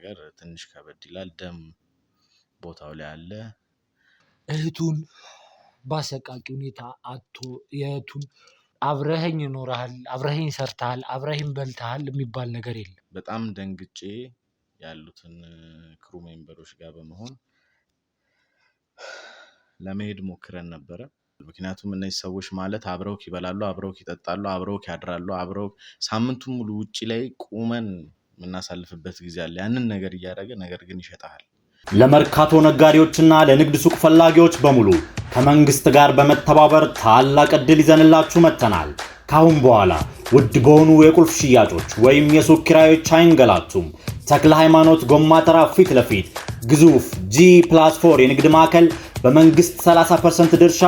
ነገር ትንሽ ከበድ ይላል። ደም ቦታው ላይ አለ። እህቱን በአሰቃቂ ሁኔታ አቶ የእህቱን አብረኸኝ ኖረሃል፣ አብረኸኝ ሰርተሃል፣ አብረኸኝ በልተሃል የሚባል ነገር የለም። በጣም ደንግጬ ያሉትን ክሩ ሜምበሮች ጋር በመሆን ለመሄድ ሞክረን ነበረ። ምክንያቱም እነዚህ ሰዎች ማለት አብረውክ ይበላሉ፣ አብረውክ ይጠጣሉ፣ አብረውክ ያድራሉ፣ አብረውክ ሳምንቱን ሙሉ ውጪ ላይ ቁመን የምናሳልፍበት ጊዜ አለ። ያንን ነገር እያደረገ ነገር ግን ይሸጣል። ለመርካቶ ነጋዴዎችና ለንግድ ሱቅ ፈላጊዎች በሙሉ ከመንግስት ጋር በመተባበር ታላቅ ዕድል ይዘንላችሁ መጥተናል። ካሁን በኋላ ውድ በሆኑ የቁልፍ ሽያጮች ወይም የሱቅ ኪራዮች አይንገላቱም። ተክለ ሃይማኖት ጎማ ተራ ፊት ለፊት ግዙፍ G+4 የንግድ ማዕከል በመንግስት 30% ድርሻ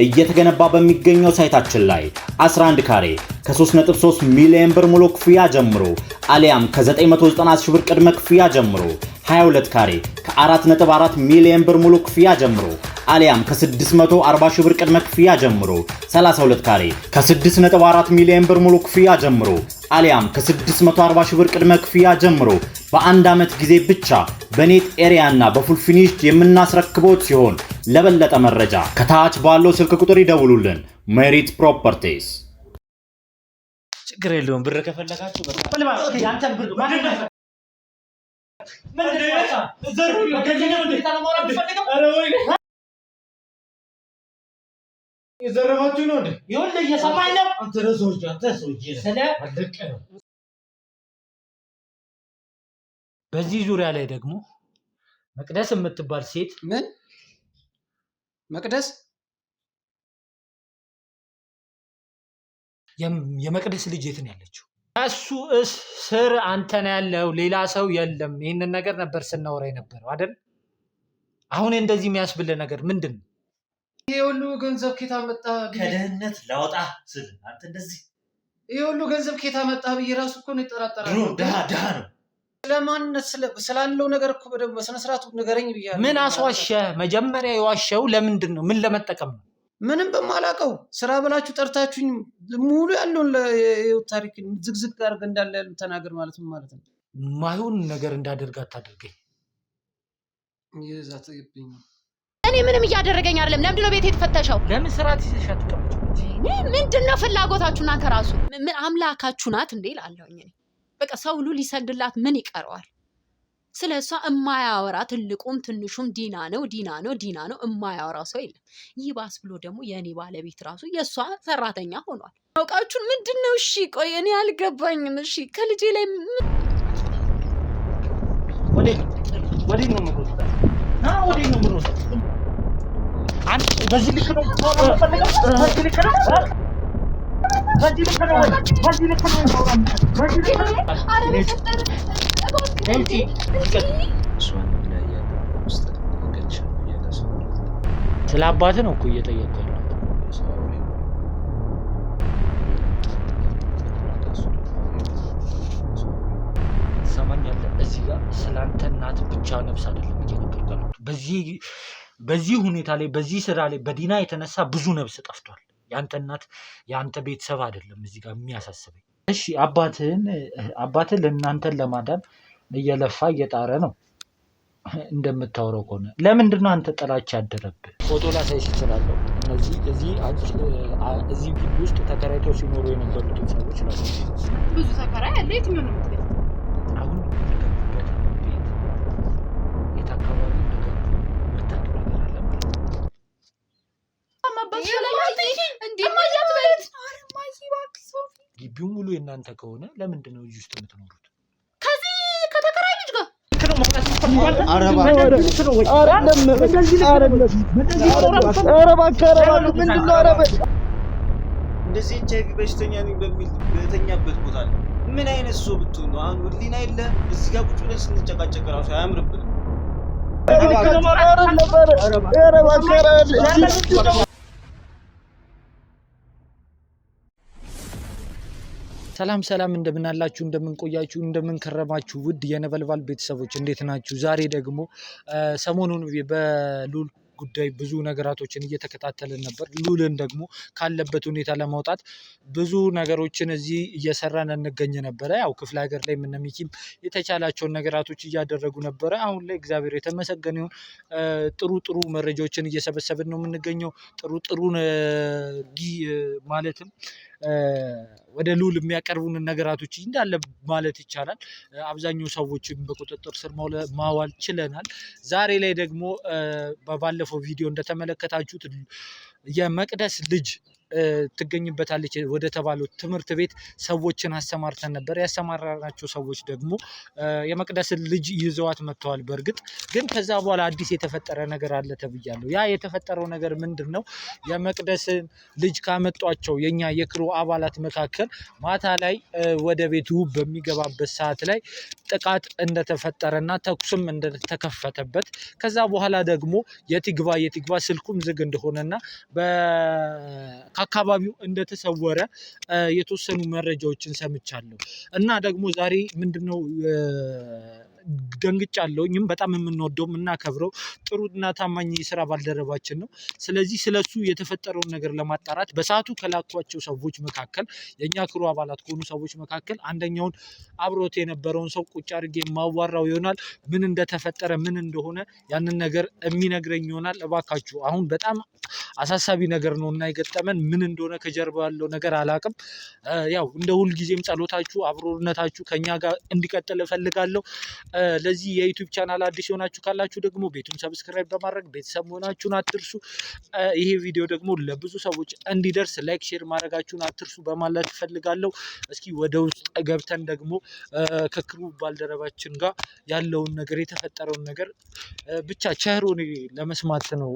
እየተገነባ በሚገኘው ሳይታችን ላይ 11 ካሬ ከ3.3 ሚሊዮን ብር ሙሉ ክፍያ ጀምሮ አሊያም ከ990 ሺህ ብር ቅድመ ክፍያ ጀምሮ 22 ካሬ ከ4.4 ሚሊዮን ብር ሙሉ ክፍያ ጀምሮ አሊያም ከ640 ሺህ ብር ቅድመ ክፍያ ጀምሮ 32 ካሬ ከ6.4 ሚሊዮን ብር ሙሉ ክፍያ ጀምሮ አሊያም ከ640 ሺህ ብር ቅድመ ክፍያ ጀምሮ በአንድ ዓመት ጊዜ ብቻ በኔት ኤሪያ እና በፉል ፊኒሽድ የምናስረክቦት ሲሆን ለበለጠ መረጃ ከታች ባለው ስልክ ቁጥር ይደውሉልን። ሜሪት ፕሮፐርቲስ። ችግር የለውም። ብር ከፈለጋችሁ የዘረፋችሁ ነው እንዴ? ይኸውልህ እየሰማኝ ነው። አንተ ሰውዬ በዚህ ዙሪያ ላይ ደግሞ መቅደስ የምትባል ሴት ምን መቅደስ የመቅደስ ልጅ የት ነው ያለችው? እሱ ስር አንተ ነው ያለው፣ ሌላ ሰው የለም። ይህንን ነገር ነበር ስናወራ የነበረው አይደል? አሁን እንደዚህ የሚያስብል ነገር ምንድን ነው? ይሄ ሁሉ ገንዘብ ኬታ መጣ? ከደህንነት ላወጣ ስል አንተ እንደዚህ ይሄ ሁሉ ገንዘብ ኬታ መጣ ብዬ ራሱ እኮ ነው ይጠራጠራል። ድሃ ነው። ስለማንነት ስላለው ነገር እኮ በደንብ በስነ ስርዓቱ ንገረኝ ብያለሁ። ምን አስዋሸ? መጀመሪያ የዋሸው ለምንድን ነው? ምን ለመጠቀም ነው? ምንም በማላውቀው ስራ ብላችሁ ጠርታችሁኝ ሙሉ ያለውን ታሪክ ዝግዝግ አድርገህ እንዳለ ተናገር ማለት ነው ማለት ነው። ማይሆን ነገር እንዳደርግ አታድርገኝ። ይዛትብኝ እኔ ምንም እያደረገኝ አይደለም። ለምንድን ነው ቤት የተፈተሸው? ለምን ስራት ይዘሻት ተቀመጭ? ምንድን ነው ፍላጎታችሁ እናንተ? ራሱ ምን አምላካችሁ ናት እንዴ እላለሁኝ እኔ። በቃ ሰው ሁሉ ሊሰግድላት ምን ይቀረዋል? ስለሷ እማያወራ ትልቁም ትንሹም ዲና ነው እማያወራው ሰው የለም። ይባስ ብሎ ደግሞ የኔ ባለቤት ራሱ የሷ ሰራተኛ ሆኗል። አውቃችሁን ምንድነው? እሺ ቆይ እኔ አልገባኝም። እሺ ከልጄ ላይ ወዴት ነው የምሮጠው? ወዴት ነው የምሮጠው? አንተ በዚህ ልክ ነው በዚህ ልክ ነው ስለ አባትህ ነው እኮ እየጠየቅኩህ ያለሁት። ትሰማኛለህ? እዚህ ጋር ስላንተ እናት ብቻ ነፍስ አይደለም እየነገርኩህ ያለሁት። በዚህ ሁኔታ ላይ በዚህ ስራ ላይ በዲና የተነሳ ብዙ ነፍስ ጠፍቷል። ያንተ እናት ያንተ ቤተሰብ አይደለም እዚህ ጋር የሚያሳስበኝ። እሺ አባትህ ለእናንተን ለማዳን እየለፋ እየጣረ ነው እንደምታወራው ከሆነ ለምንድን ነው አንተ ጥላቻ ያደረብህ? ፎቶ ላሳይሽ እችላለሁ። እዚህ ግቢ ውስጥ ተከራይተው ሲኖሩ የነበሩትን ሰዎች ላሳይሽ። ብዙ ተከራይ አለ። የትኛው ነው የምትገዛው? አሁን የተገቡበት ቤት የት አካባቢ እንደገቡ የምታውቂው ነገር አለ ማለት ነው? ግቢው ሙሉ የእናንተ ከሆነ ለምንድን ነው እዚህ ውስጥ የምትኖሩት? ከዚህ ከተከራይ ልጅ ጋር እንደዚህ ኤችአይቪ በሽተኛ ነኝ በሚል በተኛበት ቦታ ላይ ምን አይነት ሰው ብትሆን ነው? አሁን ህሊና የለ እዚህ ጋር ቁጭ ብለን ስንጨቃጨቅ ራሱ አያምርብንም። ሰላም እንደምን አላችሁ? እንደምን ቆያችሁ? እንደምን ከረማችሁ? ውድ የነበልባል ቤተሰቦች እንዴት ናችሁ? ዛሬ ደግሞ ሰሞኑን በሉል ጉዳይ ብዙ ነገራቶችን እየተከታተልን ነበር። ሉልን ደግሞ ካለበት ሁኔታ ለማውጣት ብዙ ነገሮችን እዚህ እየሰራን እንገኝ ነበረ። ያው ክፍለ ሀገር ላይ እነ ሚኪም የተቻላቸውን ነገራቶች እያደረጉ ነበረ። አሁን ላይ እግዚአብሔር የተመሰገነ ይሁን ጥሩ መረጃዎችን እየሰበሰብን ነው የምንገኘው። ጥሩ ማለትም ወደ ሉል የሚያቀርቡንን ነገራቶች እንዳለ ማለት ይቻላል አብዛኛው ሰዎችን በቁጥጥር ስር ማዋል ችለናል። ዛሬ ላይ ደግሞ በባለፈው ቪዲዮ እንደተመለከታችሁት የመቅደስ ልጅ ትገኝበታለች ወደ ተባለው ትምህርት ቤት ሰዎችን አሰማርተን ነበር። ያሰማራናቸው ሰዎች ደግሞ የመቅደስን ልጅ ይዘዋት መጥተዋል። በእርግጥ ግን ከዛ በኋላ አዲስ የተፈጠረ ነገር አለ ተብያለሁ። ያ የተፈጠረው ነገር ምንድን ነው? የመቅደስን ልጅ ካመጧቸው የኛ የክሩ አባላት መካከል ማታ ላይ ወደ ቤቱ በሚገባበት ሰዓት ላይ ጥቃት እንደተፈጠረና ተኩስም እንደተከፈተበት ከዛ በኋላ ደግሞ የትግባ ስልኩም ዝግ እንደሆነና ከአካባቢው እንደተሰወረ የተወሰኑ መረጃዎችን ሰምቻለሁ። እና ደግሞ ዛሬ ምንድነው ደንግጫለሁኝም በጣም የምንወደው የምናከብረው ጥሩና ታማኝ የስራ ባልደረባችን ነው። ስለዚህ ስለሱ የተፈጠረውን ነገር ለማጣራት በሰዓቱ ከላኳቸው ሰዎች መካከል የኛ ክሩ አባላት ከሆኑ ሰዎች መካከል አንደኛውን አብሮት የነበረውን ሰው ቁጭ አድርጌ ማዋራው ይሆናል። ምን እንደተፈጠረ ምን እንደሆነ ያንን ነገር የሚነግረኝ ይሆናል። እባካችሁ አሁን በጣም አሳሳቢ ነገር ነው እና የገጠመን ምን እንደሆነ ከጀርባ ያለው ነገር አላውቅም። ያው እንደ ሁል ጊዜም ጸሎታችሁ አብሮነታችሁ ከኛ ጋር እንዲቀጥል እፈልጋለሁ። ለዚህ የዩቲዩብ ቻናል አዲስ የሆናችሁ ካላችሁ ደግሞ ቤቱን ሰብስክራይብ በማድረግ ቤተሰብ መሆናችሁን አትርሱ። ይሄ ቪዲዮ ደግሞ ለብዙ ሰዎች እንዲደርስ ላይክ፣ ሼር ማድረጋችሁን አትርሱ በማለት እፈልጋለሁ። እስኪ ወደ ውስጥ ገብተን ደግሞ ከክሩ ባልደረባችን ጋር ያለውን ነገር የተፈጠረውን ነገር ብቻ ቸሮን ለመስማት ነው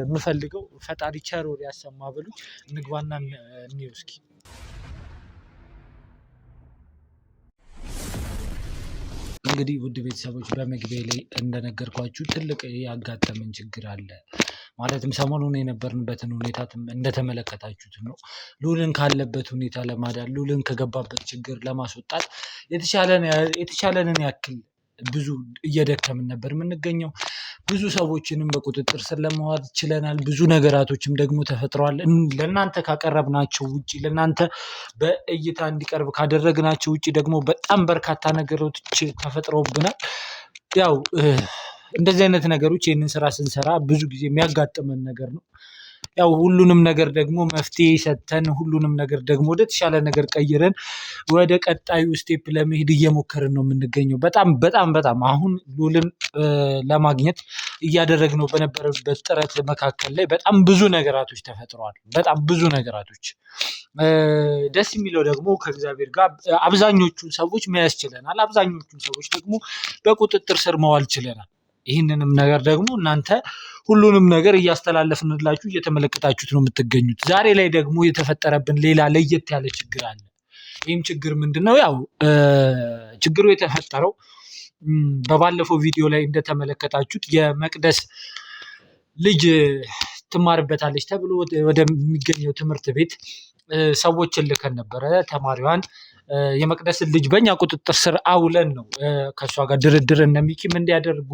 የምፈልገው። ፈጣሪ ቸሮን ያሰማ ብሉ። እንግባና እንየው እስኪ። እንግዲህ ውድ ቤተሰቦች በመግቢያ ላይ እንደነገርኳችሁ ትልቅ ያጋጠመን ችግር አለ። ማለትም ሰሞኑን የነበርንበትን ሁኔታ እንደተመለከታችሁት ነው። ሉልን ካለበት ሁኔታ ለማዳን ሉልን ከገባበት ችግር ለማስወጣት የተቻለንን ያክል ብዙ እየደከምን ነበር የምንገኘው። ብዙ ሰዎችንም በቁጥጥር ስር ለማዋል ችለናል። ብዙ ነገራቶችም ደግሞ ተፈጥረዋል። ለእናንተ ካቀረብናቸው ውጭ ለእናንተ በእይታ እንዲቀርብ ካደረግናቸው ውጭ ደግሞ በጣም በርካታ ነገሮች ተፈጥረውብናል። ያው እንደዚህ አይነት ነገሮች ይህንን ስራ ስንሰራ ብዙ ጊዜ የሚያጋጥመን ነገር ነው። ያው ሁሉንም ነገር ደግሞ መፍትሄ ሰጥተን ሁሉንም ነገር ደግሞ ወደ ተሻለ ነገር ቀይረን ወደ ቀጣዩ ስቴፕ ለመሄድ እየሞከርን ነው የምንገኘው። በጣም አሁን ሉልን ለማግኘት እያደረግነው በነበረበት ጥረት መካከል ላይ በጣም ብዙ ነገራቶች ተፈጥረዋል። በጣም ብዙ ነገራቶች። ደስ የሚለው ደግሞ ከእግዚአብሔር ጋር አብዛኞቹን ሰዎች መያዝ ችለናል። አብዛኞቹን ሰዎች ደግሞ በቁጥጥር ስር መዋል ችለናል። ይህንንም ነገር ደግሞ እናንተ ሁሉንም ነገር እያስተላለፍንላችሁ እየተመለከታችሁት ነው የምትገኙት። ዛሬ ላይ ደግሞ የተፈጠረብን ሌላ ለየት ያለ ችግር አለ። ይህም ችግር ምንድን ነው? ያው ችግሩ የተፈጠረው በባለፈው ቪዲዮ ላይ እንደተመለከታችሁት የመቅደስ ልጅ ትማርበታለች ተብሎ ወደሚገኘው ትምህርት ቤት ሰዎችን ልከን ነበረ። ተማሪዋን የመቅደስን ልጅ በእኛ ቁጥጥር ስር አውለን ነው ከእሷ ጋር ድርድር እነ ሚኪም እንዲያደርጉ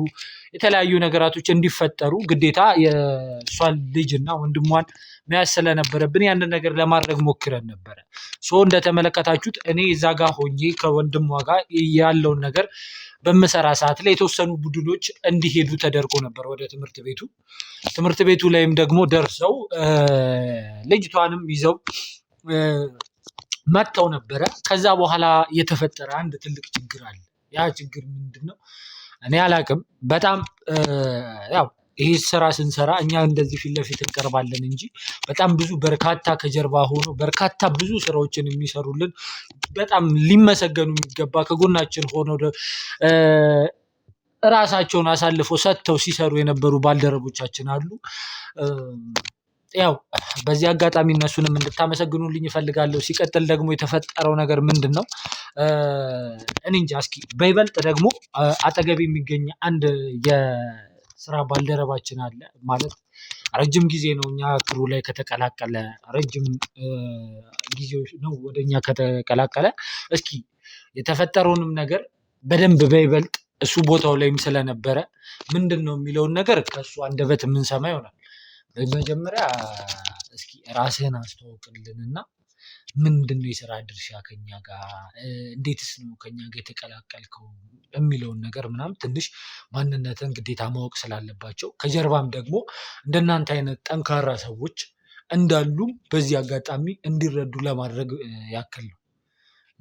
የተለያዩ ነገራቶች እንዲፈጠሩ ግዴታ የእሷን ልጅ እና ወንድሟን መያዝ ስለነበረብን ያንን ነገር ለማድረግ ሞክረን ነበረ። እንደተመለከታችሁት እኔ እዛ ጋር ሆኜ ከወንድሟ ጋር ያለውን ነገር በምሰራ ሰዓት ላይ የተወሰኑ ቡድኖች እንዲሄዱ ተደርጎ ነበር ወደ ትምህርት ቤቱ ላይም ደግሞ ደርሰው ልጅቷንም ይዘው መጥተው ነበረ። ከዛ በኋላ የተፈጠረ አንድ ትልቅ ችግር አለ። ያ ችግር ምንድን ነው? እኔ አላቅም። በጣም ያው ይሄ ስራ ስንሰራ እኛ እንደዚህ ፊት ለፊት እንቀርባለን እንጂ በጣም ብዙ በርካታ ከጀርባ ሆኖ በርካታ ብዙ ስራዎችን የሚሰሩልን በጣም ሊመሰገኑ የሚገባ ከጎናችን ሆነው ራሳቸውን አሳልፈው ሰጥተው ሲሰሩ የነበሩ ባልደረቦቻችን አሉ። ያው በዚህ አጋጣሚ እነሱንም እንድታመሰግኑልኝ እፈልጋለሁ። ሲቀጥል ደግሞ የተፈጠረው ነገር ምንድን ነው? እኔ እንጃ። እስኪ በይበልጥ ደግሞ አጠገብ የሚገኝ አንድ የስራ ባልደረባችን አለ። ማለት ረጅም ጊዜ ነው እኛ ክሩ ላይ ከተቀላቀለ፣ ረጅም ጊዜዎች ነው ወደኛ ከተቀላቀለ። እስኪ የተፈጠረውንም ነገር በደንብ በይበልጥ እሱ ቦታው ላይም ስለነበረ ምንድን ነው የሚለውን ነገር ከእሱ አንደበት የምንሰማ ይሆናል። በመጀመሪያ እስኪ ራስህን አስተዋውቅልንና ምንድነው የስራ ድርሻ ከኛ ጋር እንዴትስ ነው ከኛ ጋር የተቀላቀልከው የሚለውን ነገር ምናምን ትንሽ ማንነትን ግዴታ ማወቅ ስላለባቸው ከጀርባም ደግሞ እንደናንተ አይነት ጠንካራ ሰዎች እንዳሉ በዚህ አጋጣሚ እንዲረዱ ለማድረግ ያክል ነው።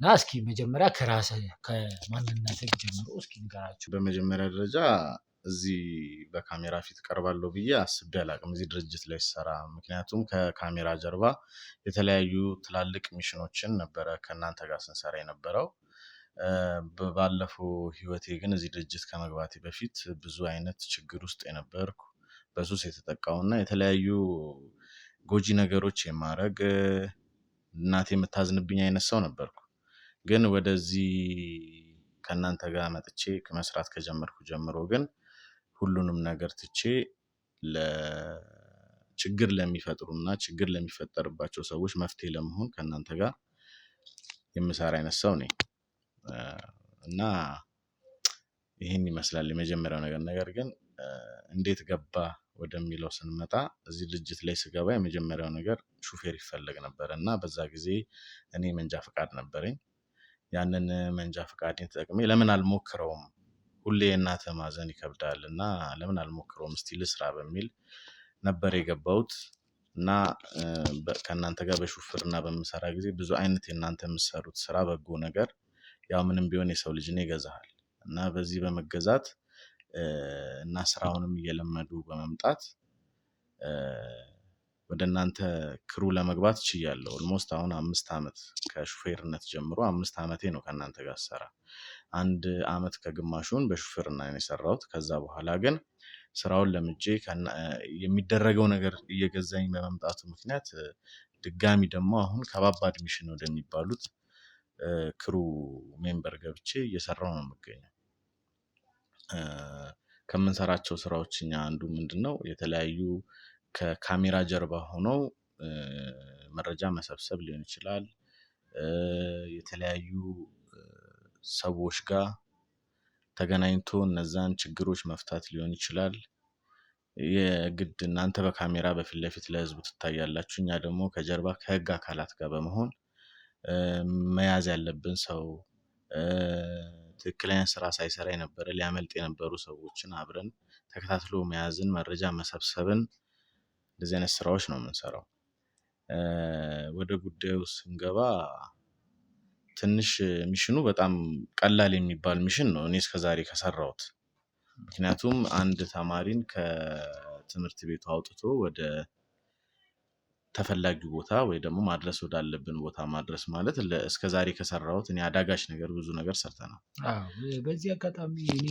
እና እስኪ መጀመሪያ ከራስህ ከማንነትህ ጀምሮ እስኪ ንገራቸው። በመጀመሪያ ደረጃ እዚህ በካሜራ ፊት ቀርባለሁ ብዬ አስቤ አላቅም እዚህ ድርጅት ላይ ስሰራ። ምክንያቱም ከካሜራ ጀርባ የተለያዩ ትላልቅ ሚሽኖችን ነበረ ከእናንተ ጋር ስንሰራ የነበረው። ባለፈው ህይወቴ ግን እዚህ ድርጅት ከመግባቴ በፊት ብዙ አይነት ችግር ውስጥ የነበርኩ በሱስ የተጠቃውና የተለያዩ ጎጂ ነገሮች የማረግ እናቴ የምታዝንብኝ አይነት ሰው ነበርኩ። ግን ወደዚህ ከእናንተ ጋር መጥቼ መስራት ከጀመርኩ ጀምሮ ግን ሁሉንም ነገር ትቼ ችግር ለሚፈጥሩና ችግር ለሚፈጠርባቸው ሰዎች መፍትሄ ለመሆን ከእናንተ ጋር የምሰራ አይነት ሰው ነኝ። እና ይህን ይመስላል የመጀመሪያው ነገር። ነገር ግን እንዴት ገባ ወደሚለው ስንመጣ እዚህ ድርጅት ላይ ስገባ የመጀመሪያው ነገር ሹፌር ይፈለግ ነበር እና በዛ ጊዜ እኔ መንጃ ፈቃድ ነበረኝ። ያንን መንጃ ፈቃድን ተጠቅሜ ለምን አልሞክረውም፣ ሁሌ የእናትህ ማዘን ይከብዳል እና ለምን አልሞክረውም እስቲ ልስራ በሚል ነበር የገባሁት። እና ከእናንተ ጋር በሹፍርና በምሰራ ጊዜ ብዙ አይነት የእናንተ የምትሰሩት ስራ በጎ ነገር ያው ምንም ቢሆን የሰው ልጅ ነው ይገዛሃል። እና በዚህ በመገዛት እና ስራውንም እየለመዱ በመምጣት ወደ እናንተ ክሩ ለመግባት ችያለሁ። ኦልሞስት አሁን 5 ዓመት ከሹፌርነት ጀምሮ 5 ዓመቴ ነው ከእናንተ ጋር ስሰራ። 1 ዓመት ከግማሹን በሹፌርና ነው የሰራሁት። ከዛ በኋላ ግን ስራውን ለምጄ የሚደረገው ነገር እየገዛኝ በመምጣቱ ምክንያት ድጋሚ ደግሞ አሁን ከባባድ ሚሽን ወደሚባሉት ክሩ ሜምበር ገብቼ እየሰራሁ ነው የምገኘው። ከምንሰራቸው ስራዎች እኛ አንዱ ምንድነው የተለያዩ ከካሜራ ጀርባ ሆነው መረጃ መሰብሰብ ሊሆን ይችላል። የተለያዩ ሰዎች ጋር ተገናኝቶ እነዛን ችግሮች መፍታት ሊሆን ይችላል። የግድ እናንተ በካሜራ በፊት ለፊት ለህዝቡ ትታያላችሁ፣ እኛ ደግሞ ከጀርባ ከህግ አካላት ጋር በመሆን መያዝ ያለብን ሰው ትክክለኛ ስራ ሳይሰራ የነበረ ሊያመልጥ የነበሩ ሰዎችን አብረን ተከታትሎ መያዝን፣ መረጃ መሰብሰብን እንደዚህ አይነት ስራዎች ነው የምንሰራው። ወደ ጉዳዩ ስንገባ ትንሽ ሚሽኑ በጣም ቀላል የሚባል ሚሽን ነው እኔ እስከዛሬ ከሰራሁት። ምክንያቱም አንድ ተማሪን ከትምህርት ቤቱ አውጥቶ ወደ ተፈላጊ ቦታ ወይ ደግሞ ማድረስ ወዳለብን ቦታ ማድረስ ማለት እስከዛሬ ከሰራሁት እኔ አዳጋች ነገር ብዙ ነገር ሰርተናል። በዚህ አጋጣሚ እኔ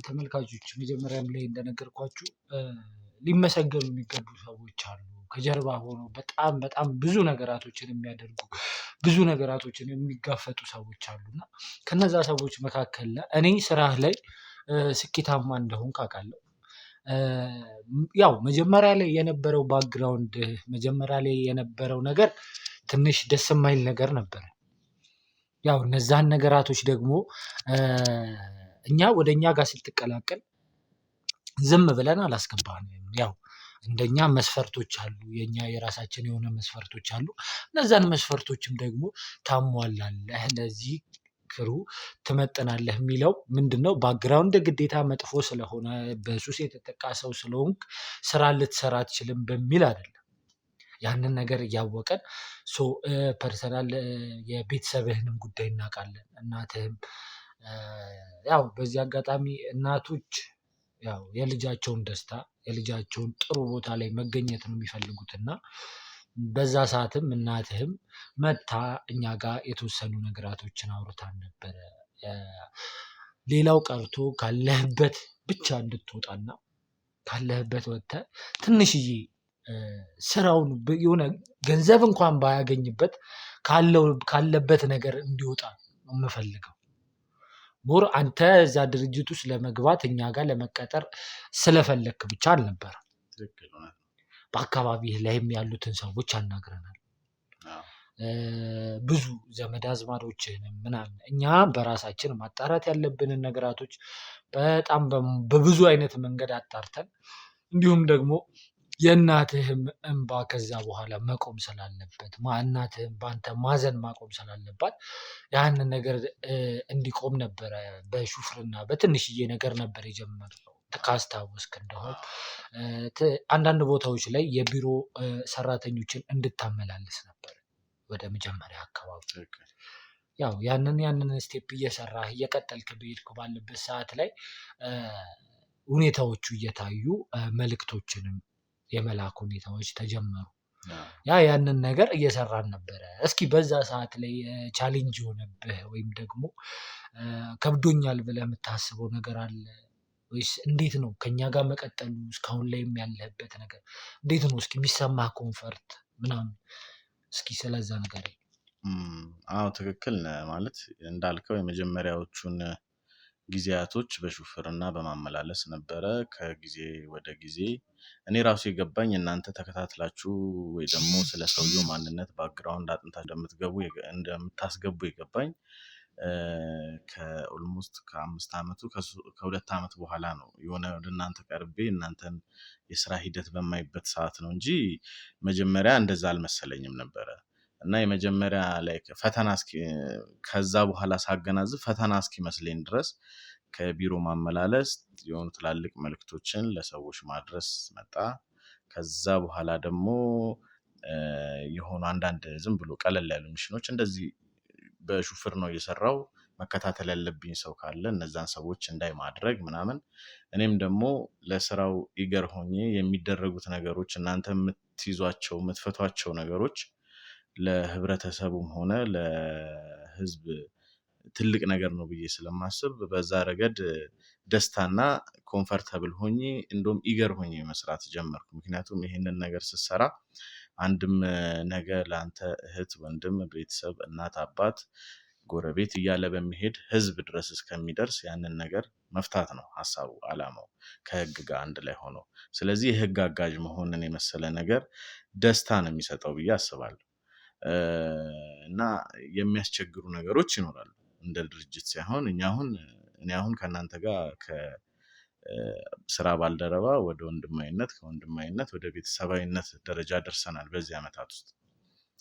ተመልካቾች መጀመሪያም ላይ እንደነገርኳችሁ ሊመሰገኑ የሚገቡ ሰዎች አሉ። ከጀርባ ሆነው በጣም በጣም ብዙ ነገራቶችን የሚያደርጉ ብዙ ነገራቶችን የሚጋፈጡ ሰዎች አሉና ከነዛ ሰዎች መካከል እኔ ስራህ ላይ ስኬታማ እንደሆንክ አውቃለሁ። ያው መጀመሪያ ላይ የነበረው ባክግራውንድ መጀመሪያ ላይ የነበረው ነገር ትንሽ ደስ የማይል ነገር ነበር። ያው እነዛን ነገራቶች ደግሞ እኛ ወደ እኛ ጋር ስትቀላቀል ዝም ብለን አላስገባንም። ያው እንደኛ መስፈርቶች አሉ፣ የኛ የራሳችን የሆነ መስፈርቶች አሉ። እነዛን መስፈርቶችም ደግሞ ታሟላለህ፣ ለዚህ ክሩ ትመጥናለህ የሚለው ምንድነው ባክግራውንድ ግዴታ መጥፎ ስለሆነ በሱስ የተጠቃ ሰው ስለሆንክ ስራ ልትሰራ አትችልም በሚል አይደለም። ያንን ነገር እያወቀን ፐርሰናል የቤተሰብህንም ጉዳይ እናውቃለን። እናትህም ያው በዚህ አጋጣሚ እናቶች ያው የልጃቸውን ደስታ የልጃቸውን ጥሩ ቦታ ላይ መገኘት ነው የሚፈልጉት እና በዛ ሰዓትም እናትህም መታ እኛ ጋር የተወሰኑ ነገራቶችን አውርታን ነበረ። ሌላው ቀርቶ ካለህበት ብቻ እንድትወጣና ካለህበት ወጥተህ ትንሽዬ ስራውን የሆነ ገንዘብ እንኳን ባያገኝበት ካለበት ነገር እንዲወጣ ነው የምፈልገው። ሞር አንተ እዛ ድርጅት ውስጥ ለመግባት እኛ ጋር ለመቀጠር ስለፈለክ ብቻ አልነበረም። በአካባቢህ ላይም ያሉትን ሰዎች አናግረናል። ብዙ ዘመድ አዝማዶችንም ምናምን እኛ በራሳችን ማጣራት ያለብንን ነገራቶች በጣም በብዙ አይነት መንገድ አጣርተን እንዲሁም ደግሞ የእናትህም እንባ ከዛ በኋላ መቆም ስላለበት እናትህም በአንተ ማዘን ማቆም ስላለባት ያንን ነገር እንዲቆም ነበረ በሹፍርና በትንሽዬ ነገር ነበር የጀመርነው። ካስታወስክ እንደሆነ አንዳንድ ቦታዎች ላይ የቢሮ ሰራተኞችን እንድታመላልስ ነበር ወደ መጀመሪያ አካባቢ። ያው ያንን ስቴፕ እየሰራህ እየቀጠልክ በሄድክ ባለበት ሰዓት ላይ ሁኔታዎቹ እየታዩ መልእክቶችንም የመላክ ሁኔታዎች ተጀመሩ። ያንን ነገር እየሰራን ነበረ። እስኪ በዛ ሰዓት ላይ ቻሌንጅ የሆነብህ ወይም ደግሞ ከብዶኛል ብለህ የምታስበው ነገር አለ ወይስ እንዴት ነው? ከኛ ጋር መቀጠሉ እስካሁን ላይም ያለህበት ነገር እንዴት ነው? እስኪ የሚሰማህ ኮንፈርት ምናምን እስኪ ስለዛ ነገር። አዎ ትክክል ነህ። ማለት እንዳልከው የመጀመሪያዎቹን ጊዜያቶች በሹፍርና በማመላለስ ነበረ። ከጊዜ ወደ ጊዜ እኔ ራሱ የገባኝ እናንተ ተከታትላችሁ ወይ ደግሞ ስለ ሰውየው ማንነት ባክግራውንድ አጥንታችሁ እንደምታስገቡ የገባኝ ከኦልሞስት ከ5 ዓመቱ ከ2 ዓመት በኋላ ነው። የሆነ ወደ እናንተ ቀርቤ እናንተን የስራ ሂደት በማይበት ሰዓት ነው እንጂ መጀመሪያ እንደዛ አልመሰለኝም ነበረ። እና የመጀመሪያ ላይ ፈተና ከዛ በኋላ ሳገናዝብ ፈተና እስኪመስለኝ ድረስ ከቢሮ ማመላለስ የሆኑ ትላልቅ መልእክቶችን ለሰዎች ማድረስ መጣ። ከዛ በኋላ ደግሞ የሆኑ አንዳንድ ዝም ብሎ ቀለል ያሉ ሚሽኖች እንደዚህ በሹፍር ነው እየሰራው መከታተል ያለብኝ ሰው ካለ እነዛን ሰዎች እንዳይ ማድረግ ምናምን። እኔም ደግሞ ለስራው ኢገር ሆኜ የሚደረጉት ነገሮች እናንተ የምትይዟቸው የምትፈቷቸው ነገሮች ለህብረተሰቡም ሆነ ለህዝብ ትልቅ ነገር ነው ብዬ ስለማስብ በዛ ረገድ ደስታና ኮምፈርተብል ሆኜ እንደውም ኢገር ሆኜ መስራት ጀመርኩ። ምክንያቱም ይሄንን ነገር ስትሰራ አንድም ነገ ለአንተ እህት፣ ወንድም፣ ቤተሰብ፣ እናት፣ አባት፣ ጎረቤት እያለ በሚሄድ ህዝብ ድረስ እስከሚደርስ ያንን ነገር መፍታት ነው ሀሳቡ፣ አላማው ከህግ ጋር አንድ ላይ ሆኖ። ስለዚህ የህግ አጋዥ መሆንን የመሰለ ነገር ደስታ ነው የሚሰጠው ብዬ አስባለሁ። እና የሚያስቸግሩ ነገሮች ይኖራሉ እንደ ድርጅት ሳይሆን እኔ አሁን ከእናንተ ጋር ከስራ ባልደረባ ወደ ወንድማዊነት ከወንድማዊነት ወደ ቤተሰባዊነት ደረጃ ደርሰናል በዚህ ዓመታት ውስጥ።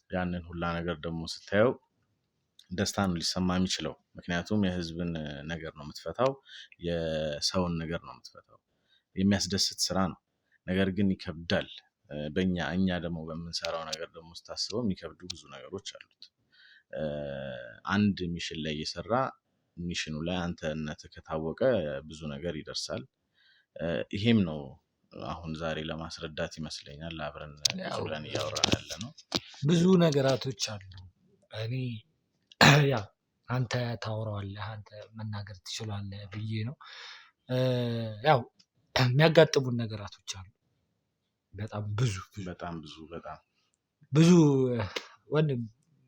ያንን ሁላ ነገር ደግሞ ስታየው ደስታ ነው ሊሰማ የሚችለው። ምክንያቱም የህዝብን ነገር ነው የምትፈታው፣ የሰውን ነገር ነው የምትፈታው። የሚያስደስት ስራ ነው። ነገር ግን ይከብዳል። እኛ ደግሞ በምንሰራው ነገር ደግሞ ስታስበው የሚከብዱ ብዙ ነገሮች አሉት። አንድ ሚሽን ላይ እየሰራ ሚሽኑ ላይ አንተነት ከታወቀ ብዙ ነገር ይደርሳል። ይሄም ነው አሁን ዛሬ ለማስረዳት ይመስለኛል አብረን ብለን እያወራን ያለ ነው። ብዙ ነገራቶች አሉ። እኔ ያው አንተ ታወራዋለህ፣ አንተ መናገር ትችላለህ ብዬ ነው። ያው የሚያጋጥሙን ነገራቶች አሉ። በጣም ብዙ ወንድም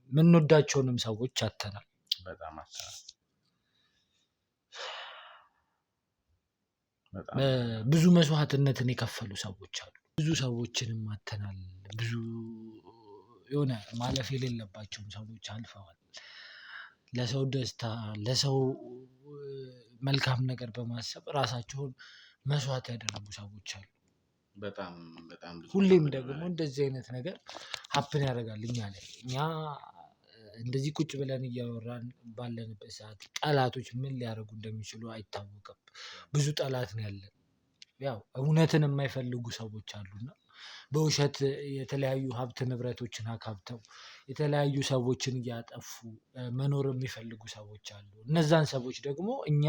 የምንወዳቸውንም ሰዎች አተናል። በጣም አተናል። ብዙ መስዋዕትነትን የከፈሉ ሰዎች አሉ። ብዙ ሰዎችንም አተናል። ብዙ የሆነ ማለፍ የሌለባቸውን ሰዎች አልፈዋል። ለሰው ደስታ፣ ለሰው መልካም ነገር በማሰብ ራሳቸውን መስዋዕት ያደረጉ ሰዎች አሉ። በጣም ሁሌም ደግሞ እንደዚህ አይነት ነገር ሀፕን ያደርጋል እኛ ላይ። እኛ እንደዚህ ቁጭ ብለን እያወራን ባለንበት ሰዓት ጠላቶች ምን ሊያደርጉ እንደሚችሉ አይታወቅም። ብዙ ጠላት ነው ያለን። ያው እውነትን የማይፈልጉ ሰዎች አሉና በውሸት የተለያዩ ሀብት ንብረቶችን አካብተው የተለያዩ ሰዎችን እያጠፉ መኖር የሚፈልጉ ሰዎች አሉ። እነዛን ሰዎች ደግሞ እኛ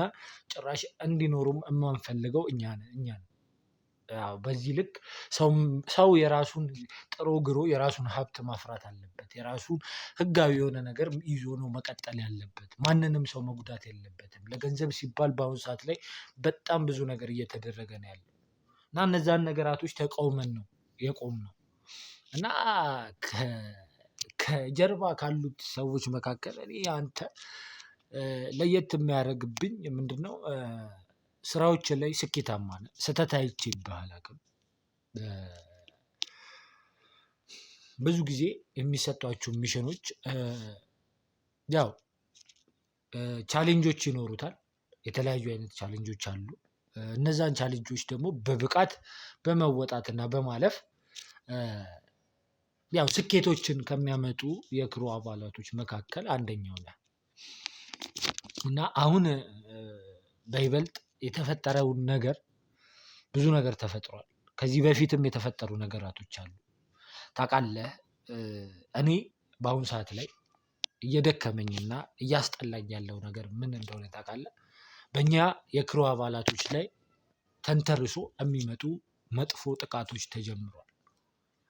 ጭራሽ እንዲኖሩም የማንፈልገው እኛ ነን። ያው በዚህ ልክ ሰው የራሱን ጥሮ ግሮ የራሱን ሀብት ማፍራት አለበት። የራሱን ህጋዊ የሆነ ነገር ይዞ ነው መቀጠል ያለበት። ማንንም ሰው መጉዳት የለበትም። ለገንዘብ ሲባል በአሁኑ ሰዓት ላይ በጣም ብዙ ነገር እየተደረገ ነው ያለው እና እነዛን ነገራቶች ተቃውመን ነው የቆምነው እና ከጀርባ ካሉት ሰዎች መካከል እኔ አንተ ለየት የሚያደርግብኝ ምንድነው? ስራዎች ላይ ስኬታማ ነህ። ስህተት አይቼብህ አላውቅም። ብዙ ጊዜ የሚሰጧቸው ሚሽኖች ያው ቻሌንጆች ይኖሩታል። የተለያዩ አይነት ቻሌንጆች አሉ። እነዛን ቻሌንጆች ደግሞ በብቃት በመወጣትና በማለፍ ያው ስኬቶችን ከሚያመጡ የክሩ አባላቶች መካከል አንደኛው ነው እና አሁን በይበልጥ የተፈጠረውን ነገር ብዙ ነገር ተፈጥሯል። ከዚህ በፊትም የተፈጠሩ ነገራቶች አሉ። ታውቃለህ እኔ በአሁኑ ሰዓት ላይ እየደከመኝና እያስጠላኝ ያለው ነገር ምን እንደሆነ ታውቃለህ? በእኛ የክሩ አባላቶች ላይ ተንተርሶ የሚመጡ መጥፎ ጥቃቶች ተጀምሯል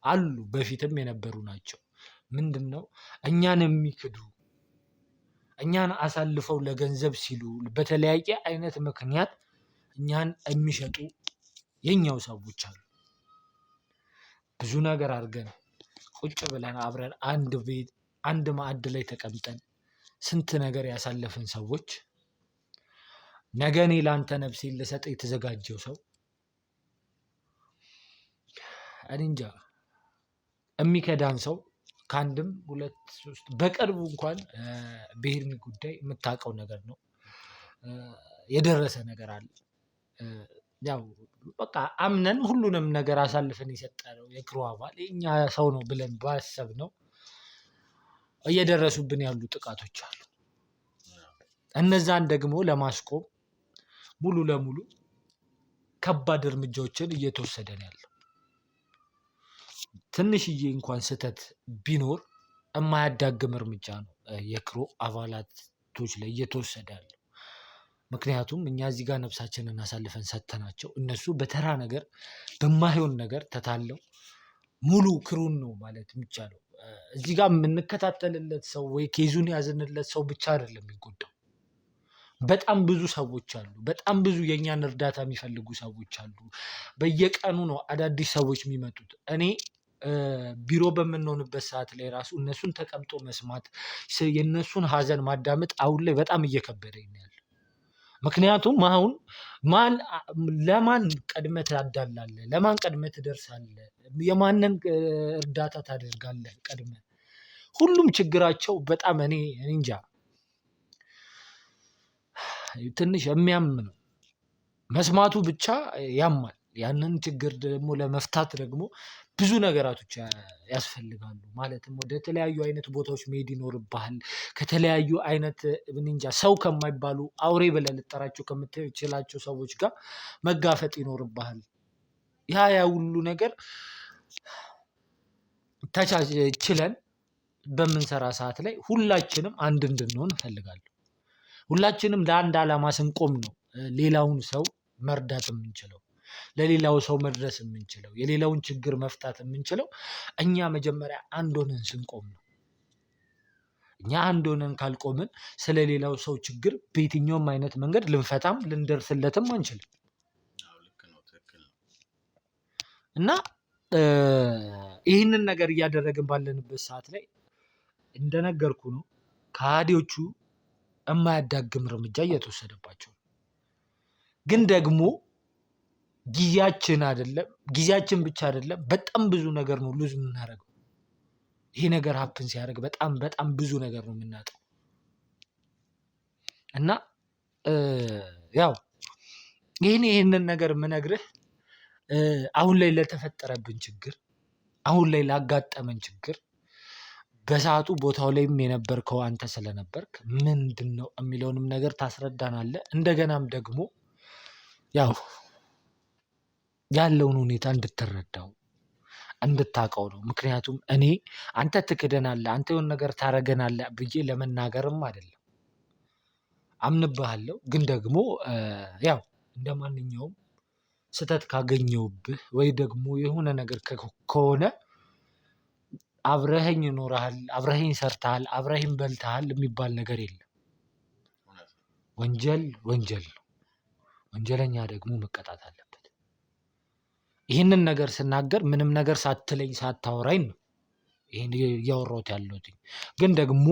አሉ። በፊትም የነበሩ ናቸው። ምንድን ነው እኛን የሚክዱ እኛን አሳልፈው ለገንዘብ ሲሉ በተለያየ አይነት ምክንያት እኛን የሚሸጡ የኛው ሰዎች አሉ። ብዙ ነገር አድርገን ቁጭ ብለን አብረን አንድ ማዕድ ላይ ተቀምጠን ስንት ነገር ያሳለፍን ሰዎች ነገ እኔ ለአንተ ነፍሴን ልሰጥ የተዘጋጀው ሰው እኔ እንጃ የሚከዳን ሰው ከአንድም 2 3 በቅርቡ እንኳን በሄርሚ ጉዳይ የምታውቀው ነገር ነው። የደረሰ ነገር አለ። ያው በቃ አምነን ሁሉንም ነገር አሳልፈን የሰጠነው የክሩ አባል የኛ ሰው ነው ብለን ባሰብነው እየደረሱብን ያሉ ጥቃቶች አሉ። እነዛን ደግሞ ለማስቆም ሙሉ ለሙሉ ከባድ እርምጃዎችን እየተወሰደ ነው ያለው። ትንሽዬ እንኳን ስህተት ቢኖር የማያዳግም እርምጃ ነው የክሩ አባላቶች ላይ እየተወሰደ ያለው። ምክንያቱም እኛ እዚህ ጋር ነፍሳችንን አሳልፈን ሰጥተናቸው እነሱ በተራ ነገር በማይሆን ነገር ተታለው ሙሉ ክሩን ነው ማለት የሚቻለው። እዚህ ጋር የምንከታተልለት ሰው ወይ ኬዙን ያዝንለት ሰው ብቻ አይደለም የሚጎዳው። በጣም ብዙ ሰዎች አሉ። በጣም ብዙ የእኛን እርዳታ የሚፈልጉ ሰዎች አሉ። በየቀኑ ነው አዳዲስ ሰዎች የሚመጡት። እኔ ቢሮ በምንሆንበት ሰዓት ላይ ራሱ እነሱን ተቀምጦ መስማት የእነሱን ሀዘን ማዳመጥ አሁን ላይ በጣም እየከበደኝ ነው ያለው። ምክንያቱም አሁን ለማን ቀድመህ ታዳላለህ? ለማን ቀድመህ ትደርሳለህ? የማንን እርዳታ ታደርጋለህ ቀድመህ? ሁሉም ችግራቸው በጣም እኔ እንጃ ትንሽ የሚያም ነው። መስማቱ ብቻ ያማል። ያንን ችግር ደግሞ ለመፍታት ደግሞ ብዙ ነገራቶች ያስፈልጋሉ። ማለትም ወደ ተለያዩ አይነት ቦታዎች መሄድ ይኖርብሃል። ከተለያዩ አይነት እንጃ ሰው ከማይባሉ አውሬ ብለህ ልጠራቸው ከምትችላቸው ሰዎች ጋር መጋፈጥ ይኖርብሃል። ያ ሁሉ ነገር ተቻችለን በምንሰራ ሰዓት ላይ ሁላችንም አንድ እንድንሆን እፈልጋለሁ። ሁላችንም ለአንድ ዓላማ ስንቆም ነው ሌላውን ሰው መርዳት የምንችለው፣ ለሌላው ሰው መድረስ የምንችለው፣ የሌላውን ችግር መፍታት የምንችለው እኛ መጀመሪያ አንድ ሆነን ስንቆም ነው። እኛ አንድ ሆነን ካልቆምን ስለሌላው ሰው ችግር በየትኛውም አይነት መንገድ ልንፈታም ልንደርስለትም አንችልም እና ይህንን ነገር እያደረግን ባለንበት ሰዓት ላይ እንደነገርኩ ነው ከሃዲዎቹ የማያዳግም እርምጃ እየተወሰደባቸው ነው። ግን ደግሞ ጊዜያችን ብቻ አይደለም፣ በጣም ብዙ ነገር ነው ሉዝ የምናደርገው። ይሄ ነገር ሀፕን ሲያደርግ በጣም ብዙ ነገር ነው የምናጣው እና ያው ይህንን ነገር የምነግርህ አሁን ላይ ለተፈጠረብን ችግር፣ አሁን ላይ ላጋጠመን ችግር በሰዓቱ ቦታው ላይም የነበርከው አንተ ስለነበርክ ምንድን ነው የሚለውንም ነገር ታስረዳናለህ። እንደገናም ደግሞ ያው ያለውን ሁኔታ እንድትረዳው እንድታውቀው ነው። ምክንያቱም እኔ አንተ ትክደናለህ፣ አንተ የሆነ ነገር ታረገናለህ ብዬ ለመናገርም አይደለም። አምንብሃለሁ። ግን ደግሞ ያው እንደ ማንኛውም ስህተት ካገኘውብህ ወይ ደግሞ የሆነ ነገር ከሆነ አብረኸኝ ኖረሃል፣ አብረኸኝ ሰርተሃል፣ አብረኸኝ በልተሃል የሚባል ነገር የለም። ወንጀል ወንጀል ነው። ወንጀለኛ ደግሞ መቀጣት አለበት። ይህንን ነገር ስናገር ምንም ነገር ሳትለኝ ሳታወራኝ ነው ይህን እያወራሁት ያለሁት። ግን ደግሞ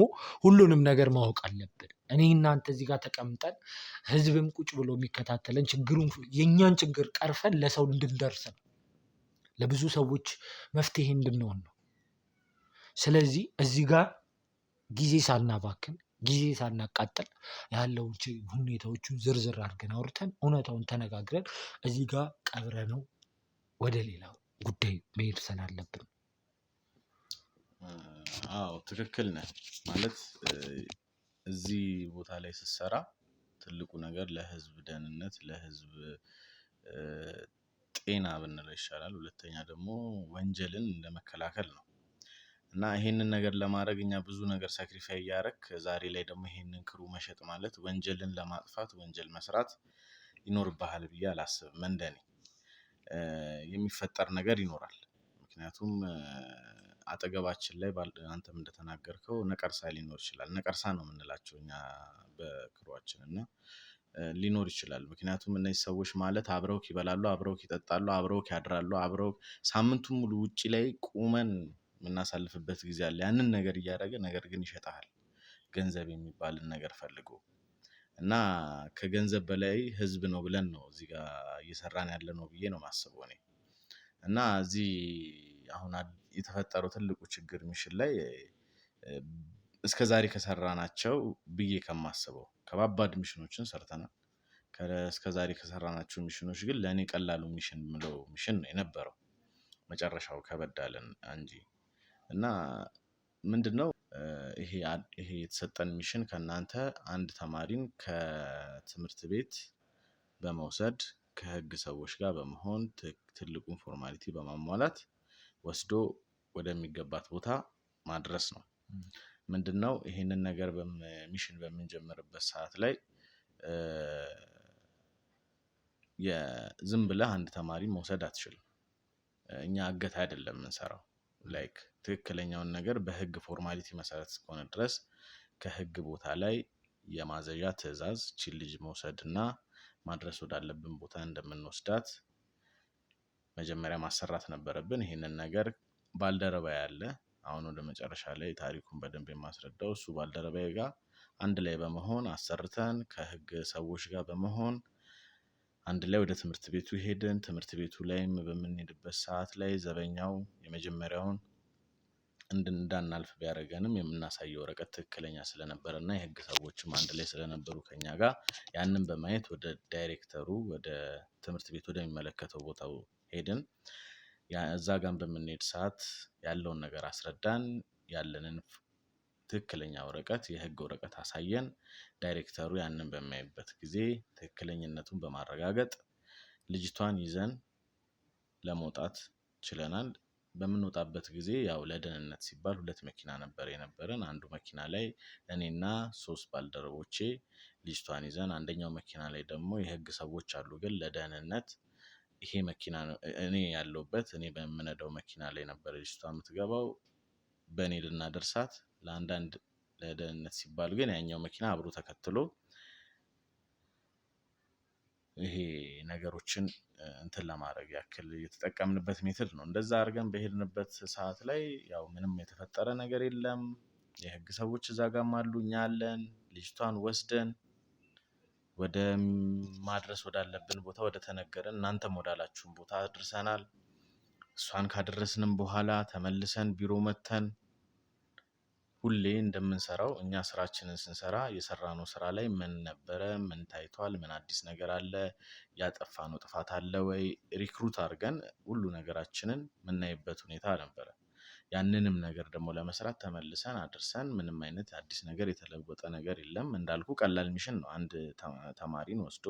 ሁሉንም ነገር ማወቅ አለብን። እኔ እናንተ እዚህ ጋር ተቀምጠን ህዝብም ቁጭ ብሎ የሚከታተለን የእኛን ችግር ቀርፈን ለሰው እንድንደርስ ነው፣ ለብዙ ሰዎች መፍትሄ እንድንሆን ነው። ስለዚህ እዚህ ጋር ጊዜ ሳናባክን ጊዜ ሳናቃጥል ያለውን ሁኔታዎቹን ዝርዝር አድርገን አውርተን እውነታውን ተነጋግረን እዚህ ጋር ቀብረነው ወደ ሌላ ጉዳይ መሄድ ስላለብን። አዎ ትክክል ነህ። ማለት እዚህ ቦታ ላይ ስትሰራ ትልቁ ነገር ለህዝብ ደህንነት፣ ለህዝብ ጤና ብንለው ይሻላል። ሁለተኛ ደግሞ ወንጀልን እንደመከላከል ነው እና ይሄንን ነገር ለማድረግ እኛ ብዙ ነገር ሳክሪፋይ እያደረክ ዛሬ ላይ ደግሞ ይሄንን ክሩ መሸጥ ማለት ወንጀልን ለማጥፋት ወንጀል መስራት ይኖርብሃል ብዬ አላስብም። እንደኔ የሚፈጠር ነገር ይኖራል። ምክንያቱም አጠገባችን ላይ አንተም እንደተናገርከው ነቀርሳ ሊኖር ይችላል። ነቀርሳ ነው የምንላቸው እኛ በክሯችን እና ሊኖር ይችላል። ምክንያቱም እነዚህ ሰዎች ማለት አብረውክ ይበላሉ፣ አብረውክ ይጠጣሉ፣ አብረውክ ያድራሉ፣ አብረውክ ሳምንቱን ሙሉ ውጪ ላይ ቁመን የምናሳልፍበት ጊዜ አለ። ያንን ነገር እያደረገ ነገር ግን ይሸጥሃል፣ ገንዘብ የሚባልን ነገር ፈልጎ እና ከገንዘብ በላይ ህዝብ ነው ብለን ነው እዚህ ጋር እየሰራን ያለ ነው ብዬ ነው የማስበው እኔ። እና እዚህ አሁን የተፈጠረው ትልቁ ችግር ሚሽን ላይ እስከ ዛሬ ከሰራናቸው ብዬ ከማስበው ከባባድ ሚሽኖችን ሰርተናል። እስከ ዛሬ ከሰራናቸው ሚሽኖች ግን ለእኔ ቀላሉ ሚሽን የምለው ሚሽን ነው የነበረው። መጨረሻው ከበድ አለን እንጂ እና ምንድነው ይሄ የተሰጠን ሚሽን ከእናንተ አንድ ተማሪን ከትምህርት ቤት በመውሰድ ከህግ ሰዎች ጋር በመሆን ትልቁን ፎርማሊቲ በማሟላት ወስዶ ወደሚገባት ቦታ ማድረስ ነው። ምንድነው ይሄንን ነገር ሚሽን በምንጀምርበት ሰዓት ላይ ዝም ብለህ አንድ ተማሪ መውሰድ አትችልም። እኛ እገታ አይደለም የምንሰራው። ላይክ ትክክለኛውን ነገር በህግ ፎርማሊቲ መሰረት እስከሆነ ድረስ ከህግ ቦታ ላይ የማዘዣ ትዕዛዝ ቺን ልጅ መውሰድ እና ማድረስ ወዳለብን ቦታ እንደምንወስዳት መጀመሪያ ማሰራት ነበረብን። ይሄንን ነገር ባልደረባዬ አለ። አሁን ወደ መጨረሻ ላይ ታሪኩን በደንብ የማስረዳው እሱ ባልደረባዬ ጋር አንድ ላይ በመሆን አሰርተን ከህግ ሰዎች ጋር በመሆን አንድ ላይ ወደ ትምህርት ቤቱ ሄድን። ትምህርት ቤቱ ላይም በምንሄድበት ሰዓት ላይ ዘበኛው የመጀመሪያውን እንዳናልፍ ቢያደርገንም የምናሳየው ወረቀት ትክክለኛ ስለነበረ እና የህግ ሰዎችም አንድ ላይ ስለነበሩ ከኛ ጋር ያንን በማየት ወደ ዳይሬክተሩ ወደ ትምህርት ቤት ወደሚመለከተው ቦታው ሄድን። እዛ ጋር በምንሄድ ሰዓት ያለውን ነገር አስረዳን። ያለንን ትክክለኛ ወረቀት የህግ ወረቀት አሳየን። ዳይሬክተሩ ያንን በሚያይበት ጊዜ ትክክለኝነቱን በማረጋገጥ ልጅቷን ይዘን ለመውጣት ችለናል። በምንወጣበት ጊዜ ያው ለደህንነት ሲባል 2 መኪና ነበር የነበረን። አንዱ መኪና ላይ እኔና 3 ባልደረቦቼ ልጅቷን ይዘን፣ አንደኛው መኪና ላይ ደግሞ የህግ ሰዎች አሉ። ግን ለደህንነት ይሄ መኪና እኔ ያለሁበት እኔ በምነዳው መኪና ላይ ነበር ልጅቷ የምትገባው። በእኔ ልናደርሳት ለአንዳንድ ለደህንነት ሲባል ግን ያኛው መኪና አብሮ ተከትሎ ይሄ ነገሮችን እንትን ለማድረግ ያክል የተጠቀምንበት ሜትድ ነው። እንደዛ አድርገን በሄድንበት ሰዓት ላይ ያው ምንም የተፈጠረ ነገር የለም። የህግ ሰዎች እዛ ጋርም አሉ፣ እኛ አለን። ልጅቷን ወስደን ወደ ማድረስ ወዳለብን ቦታ ወደ ተነገረን እናንተም ወዳላችሁን ቦታ አድርሰናል። እሷን ካደረስንም በኋላ ተመልሰን ቢሮ መተን ሁሌ እንደምንሰራው እኛ ስራችንን ስንሰራ የሰራነው ስራ ላይ ምን ነበረ፣ ምን ታይቷል፣ ምን አዲስ ነገር አለ፣ ያጠፋነው ጥፋት አለ ወይ ሪክሩት አድርገን ሁሉ ነገራችንን የምናይበት ሁኔታ ነበረ። ያንንም ነገር ደግሞ ለመስራት ተመልሰን አድርሰን ምንም አይነት አዲስ ነገር የተለወጠ ነገር የለም። እንዳልኩ ቀላል ሚሽን ነው። አንድ ተማሪን ወስዶ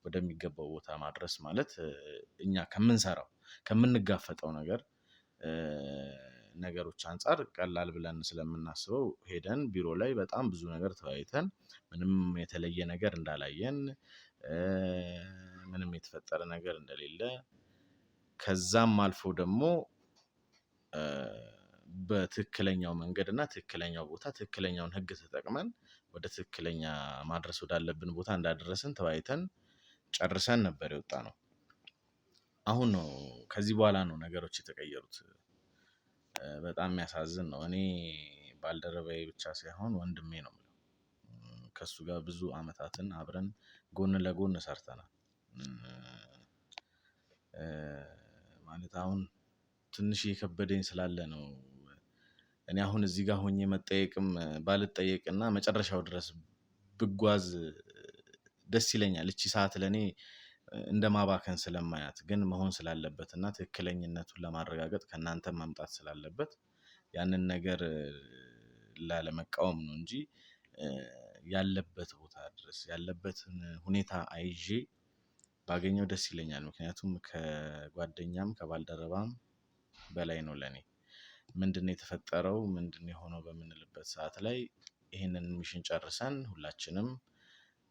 ወደሚገባው ቦታ ማድረስ ማለት እኛ ከምንሰራው ከምንጋፈጠው ነገሮች አንፃር ቀላል ብለን ስለምናስበው ሄደን ቢሮ ላይ በጣም ብዙ ነገር ተወያይተን ምንም የተለየ ነገር እንዳላየን፣ ምንም የተፈጠረ ነገር እንደሌለ፣ ከዛም አልፎ ደግሞ በትክክለኛው መንገድ እና ትክክለኛው ቦታ ትክክለኛውን ህግ ተጠቅመን ወደ ትክክለኛ ማድረስ ወዳለብን ቦታ እንዳደረስን ተወያይተን ጨርሰን ነበር የወጣነው። አሁን ነው ከዚህ በኋላ ነው ነገሮች የተቀየሩት። በጣም የሚያሳዝን ነው። እኔ ባልደረባዬ ብቻ ሳይሆን ወንድሜ ነው የምለው። ከሱ ጋር ብዙ አመታትን አብረን ጎን ለጎን ሰርተናል። ማለት አሁን ትንሽ የከበደኝ ስላለ ነው እኔ አሁን እዚህ ጋር ሆኜ መጠየቅም ባልጠየቅና መጨረሻው ድረስ ብጓዝ ደስ ይለኛል። እቺ ሰዓት ለኔ እንደማባከን ስለማያት ግን መሆን ስላለበትና ትክክለኝነቱን ለማረጋገጥ ከእናንተ መምጣት ስላለበት ያንን ነገር ላለመቃወም ነው እንጂ ያለበት ቦታ ድረስ ያለበትን ሁኔታ አይዤ ባገኘው ደስ ይለኛል። ምክንያቱም ከጓደኛም ከባልደረባም በላይ ነው ለኔ። ምንድነው የተፈጠረው ምንድነው የሆነው በምንልበት ሰዓት ላይ ይሄንን ሚሽን ጨርሰን ሁላችንም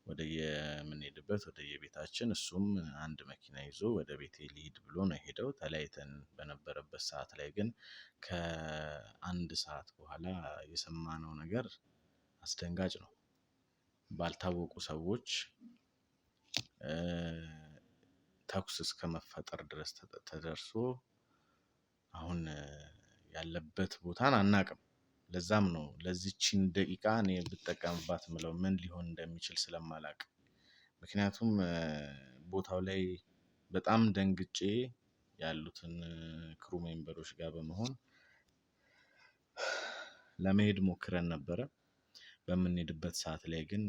ወደየምንሄድበት ወደየቤታችን እሱም አንድ መኪና ይዞ ወደ ቤቴ ሊሄድ ብሎ ነው ሄደው ተለያይተን በነበረበት ሰዓት ላይ ግን ከአንድ ሰዓት በኋላ የሰማነው ነገር አስደንጋጭ ነው። ባልታወቁ ሰዎች ተኩስ እስከመፈጠር ድረስ ተደርሶ አሁን ያለበት ቦታን አናቅም። ለዛም ነው ለዚችን ደቂቃ እኔ ብጠቀምባት ምለው ምን ሊሆን እንደሚችል ስለማላቅ። ምክንያቱም ቦታው ላይ በጣም ደንግጬ ያሉትን ክሩ ሜምበሮች ጋር በመሆን ለመሄድ ሞክረን ነበረ። በምንሄድበት ሰዓት ላይ ግን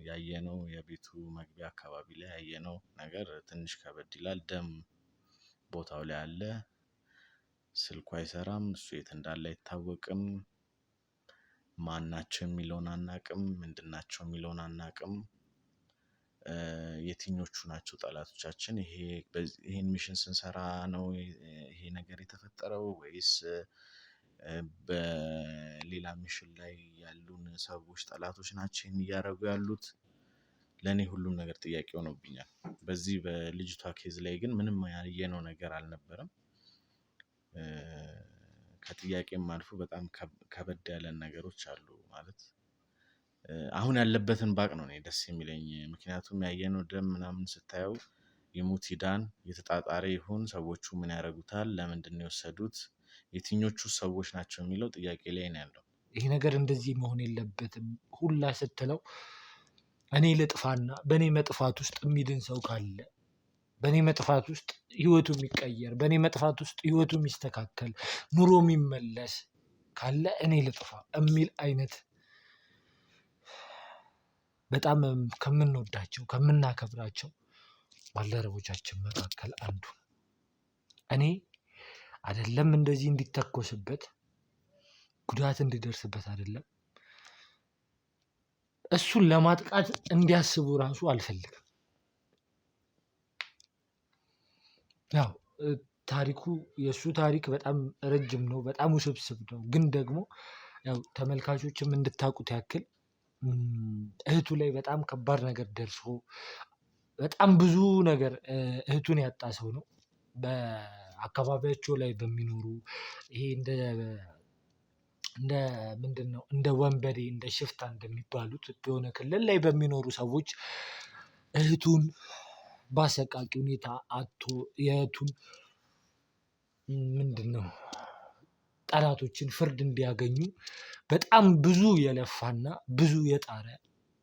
ያየነው የቤቱ መግቢያ አካባቢ ላይ ያየነው ነገር ትንሽ ከበድ ይላል። ደም ቦታው ላይ አለ። ስልኩ አይሰራም። እሱ የት እንዳለ አይታወቅም። ማን ናቸው የሚለውን አናቅም። ምንድን ናቸው የሚለውን አናቅም። የትኞቹ ናቸው ጠላቶቻችን? ይሄን ሚሽን ስንሰራ ነው ይሄ ነገር የተፈጠረው ወይስ በሌላ ሚሽን ላይ ያሉን ሰዎች ጠላቶች ናቸው ይሄን እያደረጉ ያሉት? ለኔ ሁሉም ነገር ጥያቄ ሆኖብኛል። በዚህ በልጅቷ ኬዝ ላይ ግን ምንም ያየነው ነገር አልነበረም። ከጥያቄም አልፎ በጣም ከበድ ያለን ነገሮች አሉ። ማለት አሁን ያለበትን ባቅ ነው እኔ ደስ የሚለኝ። ምክንያቱም ያየነው ደም ምናምን ስታየው ይሙት ይዳን የተጣጣረ ይሁን ሰዎቹ ምን ያደርጉታል? ለምንድን ነው የወሰዱት? የትኞቹ ሰዎች ናቸው የሚለው ጥያቄ ላይ ነው ያለው። ይሄ ነገር እንደዚህ መሆን የለበትም ሁላ ስትለው እኔ ልጥፋና በእኔ መጥፋት ውስጥ የሚድን ሰው ካለ በእኔ መጥፋት ውስጥ ህይወቱ የሚቀየር በእኔ መጥፋት ውስጥ ህይወቱ የሚስተካከል ኑሮ የሚመለስ ካለ እኔ ልጥፋ የሚል አይነት በጣም ከምንወዳቸው ከምናከብራቸው ባልደረቦቻችን መካከል አንዱ ነው። እኔ አይደለም እንደዚህ እንዲተኮስበት ጉዳት እንዲደርስበት አይደለም እሱን ለማጥቃት እንዲያስቡ ራሱ አልፈልግም። ያው ታሪኩ የእሱ ታሪክ በጣም ረጅም ነው፣ በጣም ውስብስብ ነው። ግን ደግሞ ያው ተመልካቾችም እንድታውቁት ያክል እህቱ ላይ በጣም ከባድ ነገር ደርሶ በጣም ብዙ ነገር እህቱን ያጣ ሰው ነው። በአካባቢያቸው ላይ በሚኖሩ ይሄ እንደ ምንድን ነው እንደ ወንበዴ እንደ ሽፍታ እንደሚባሉት በሆነ ክልል ላይ በሚኖሩ ሰዎች እህቱን በአሰቃቂ ሁኔታ አጥቶ የእህቱን ምንድን ነው ጠላቶችን ፍርድ እንዲያገኙ በጣም ብዙ የለፋና ብዙ የጣረ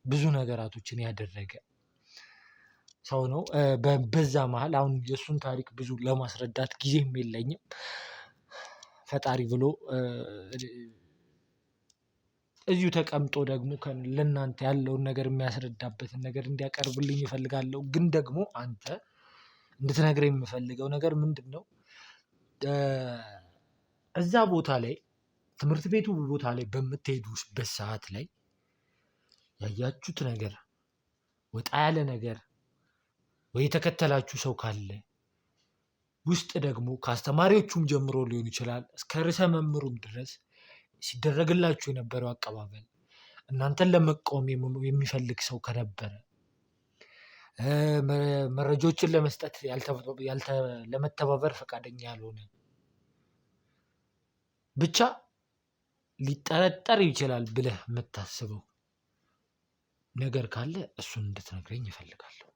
ብዙ ነገራቶችን ያደረገ ሰው ነው። በዛ መሀል አሁን የእሱን ታሪክ ብዙ ለማስረዳት ጊዜም የለኝም። ፈጣሪ ብሎ እዚሁ ተቀምጦ ደግሞ ለእናንተ ያለውን ነገር የሚያስረዳበትን ነገር እንዲያቀርብልኝ እፈልጋለሁ። ግን ደግሞ አንተ እንድትነግረኝ የምፈልገው ነገር ምንድን ነው? እዛ ቦታ ላይ ትምህርት ቤቱ ቦታ ላይ በምትሄዱበት ሰዓት ላይ ያያችሁት ነገር ወጣ ያለ ነገር ወይ የተከተላችሁ ሰው ካለ ውስጥ ደግሞ ከአስተማሪዎቹም ጀምሮ ሊሆን ይችላል እስከ ርዕሰ መምህሩም ድረስ ሲደረግላችሁ የነበረው አቀባበል እናንተን ለመቃወም የሚፈልግ ሰው ከነበረ መረጃዎችን ለመስጠት ለመተባበር ፈቃደኛ ያልሆነ ብቻ ሊጠረጠር ይችላል ብለህ የምታስበው ነገር ካለ እሱን እንድትነግረኝ እፈልጋለሁ።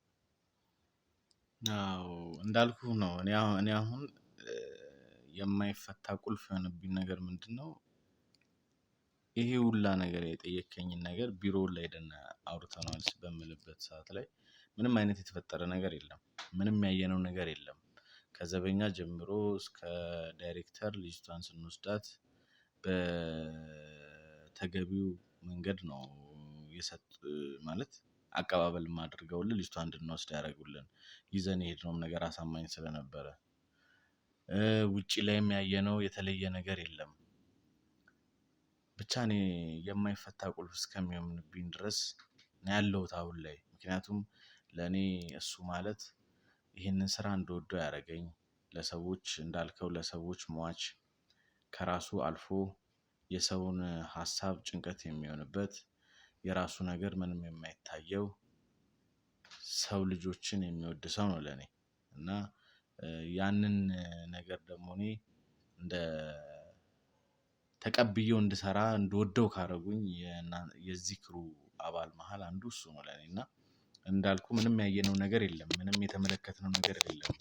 አዎ እንዳልኩህ ነው። እኔ አሁን የማይፈታ ቁልፍ የሆነብኝ ነገር ምንድን ነው? ይሄ ሁላ ነገር የጠየከኝን ነገር ቢሮ ላይ ሄደን አውርተነዋል በምልበት ሰዓት ላይ ምንም አይነት የተፈጠረ ነገር የለም። ምንም ያየነው ነገር የለም። ከዘበኛ ጀምሮ እስከ ዳይሬክተር ልጅቷን ስንወስዳት በተገቢው መንገድ ነው ማለት አቀባበል ማድርገውልን ልጅቷ እንድንወስድ ያደረጉልን ይዘን የሄድነው ነገር አሳማኝ ስለነበረ ውጪ ላይም ያየነው የተለየ ነገር የለም። ብቻ እኔ የማይፈታ ቁልፍ እስከሚሆንብኝ ድረስ ነው ያለሁት አሁን ላይ። ምክንያቱም ለኔ እሱ ማለት ይህንን ስራ እንደወደው ያደረገኝ ለሰዎች እንዳልከው ለሰዎች ሟች ከራሱ አልፎ የሰውን ሐሳብ ጭንቀት የሚሆንበት የራሱ ነገር ምንም የማይታየው ሰው ልጆችን የሚወድ ሰው ነው ለኔ እና ያንን ነገር ደግሞ እኔ እንደ ተቀብዬው እንድሰራ እንደወደው ካረጉኝ የዚህ ክሩ አባል መሃል አንዱ እሱ ነው ለኔና እንዳልኩ ምንም ያየነው ነገር የለም። ምንም የተመለከትነው ነገር የለም።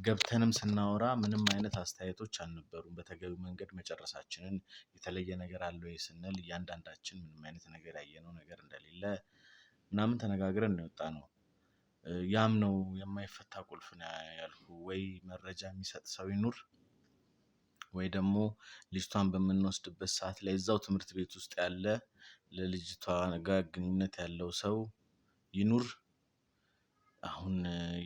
ገብተንም ስናወራ ምንም አይነት አስተያየቶች አልነበሩም። በተገቢው መንገድ መጨረሳችንን የተለየ ነገር አለው ስንል እያንዳንዳችን ምንም አይነት ነገር ያየነው ነገር እንደሌለ ምናምን ተነጋግረን ነው የወጣነው። ያም ነው የማይፈታ ቁልፍ ነው ያልኩ። ወይ መረጃ የሚሰጥ ሰው ይኑር ወይ ደግሞ ልጅቷን በምንወስድበት ሰዓት ላይ እዛው ትምህርት ቤት ውስጥ ያለ ለልጅቷ ጋር ግንኙነት ያለው ሰው ይኑር። አሁን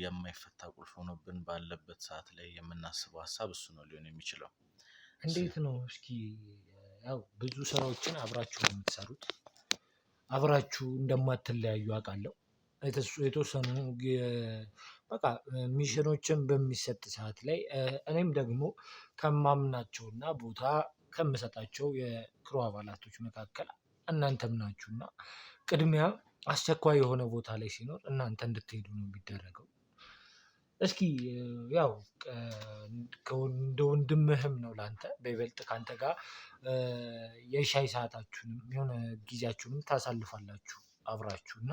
የማይፈታ ቁልፍ ሆኖብን ባለበት ሰዓት ላይ የምናስበው ሀሳብ እሱ ነው ሊሆን የሚችለው። እንዴት ነው እስኪ ያው ብዙ ስራዎችን አብራችሁ የምትሰሩት አብራችሁ እንደማትለያዩ አውቃለሁ። የተወሰኑ በቃ ሚሽኖችን በሚሰጥ ሰዓት ላይ እኔም ደግሞ ከማምናቸውና ቦታ ከምሰጣቸው የክሩ አባላቶች መካከል እናንተም ናችሁና ቅድሚያ አስቸኳይ የሆነ ቦታ ላይ ሲኖር እናንተ እንድትሄዱ ነው የሚደረገው። እስኪ ያው እንደ ወንድምህም ነው ላንተ በይበልጥ ካንተ ጋር የሻይ ሰዓታችሁንም የሆነ ጊዜያችሁንም ታሳልፋላችሁ አብራችሁና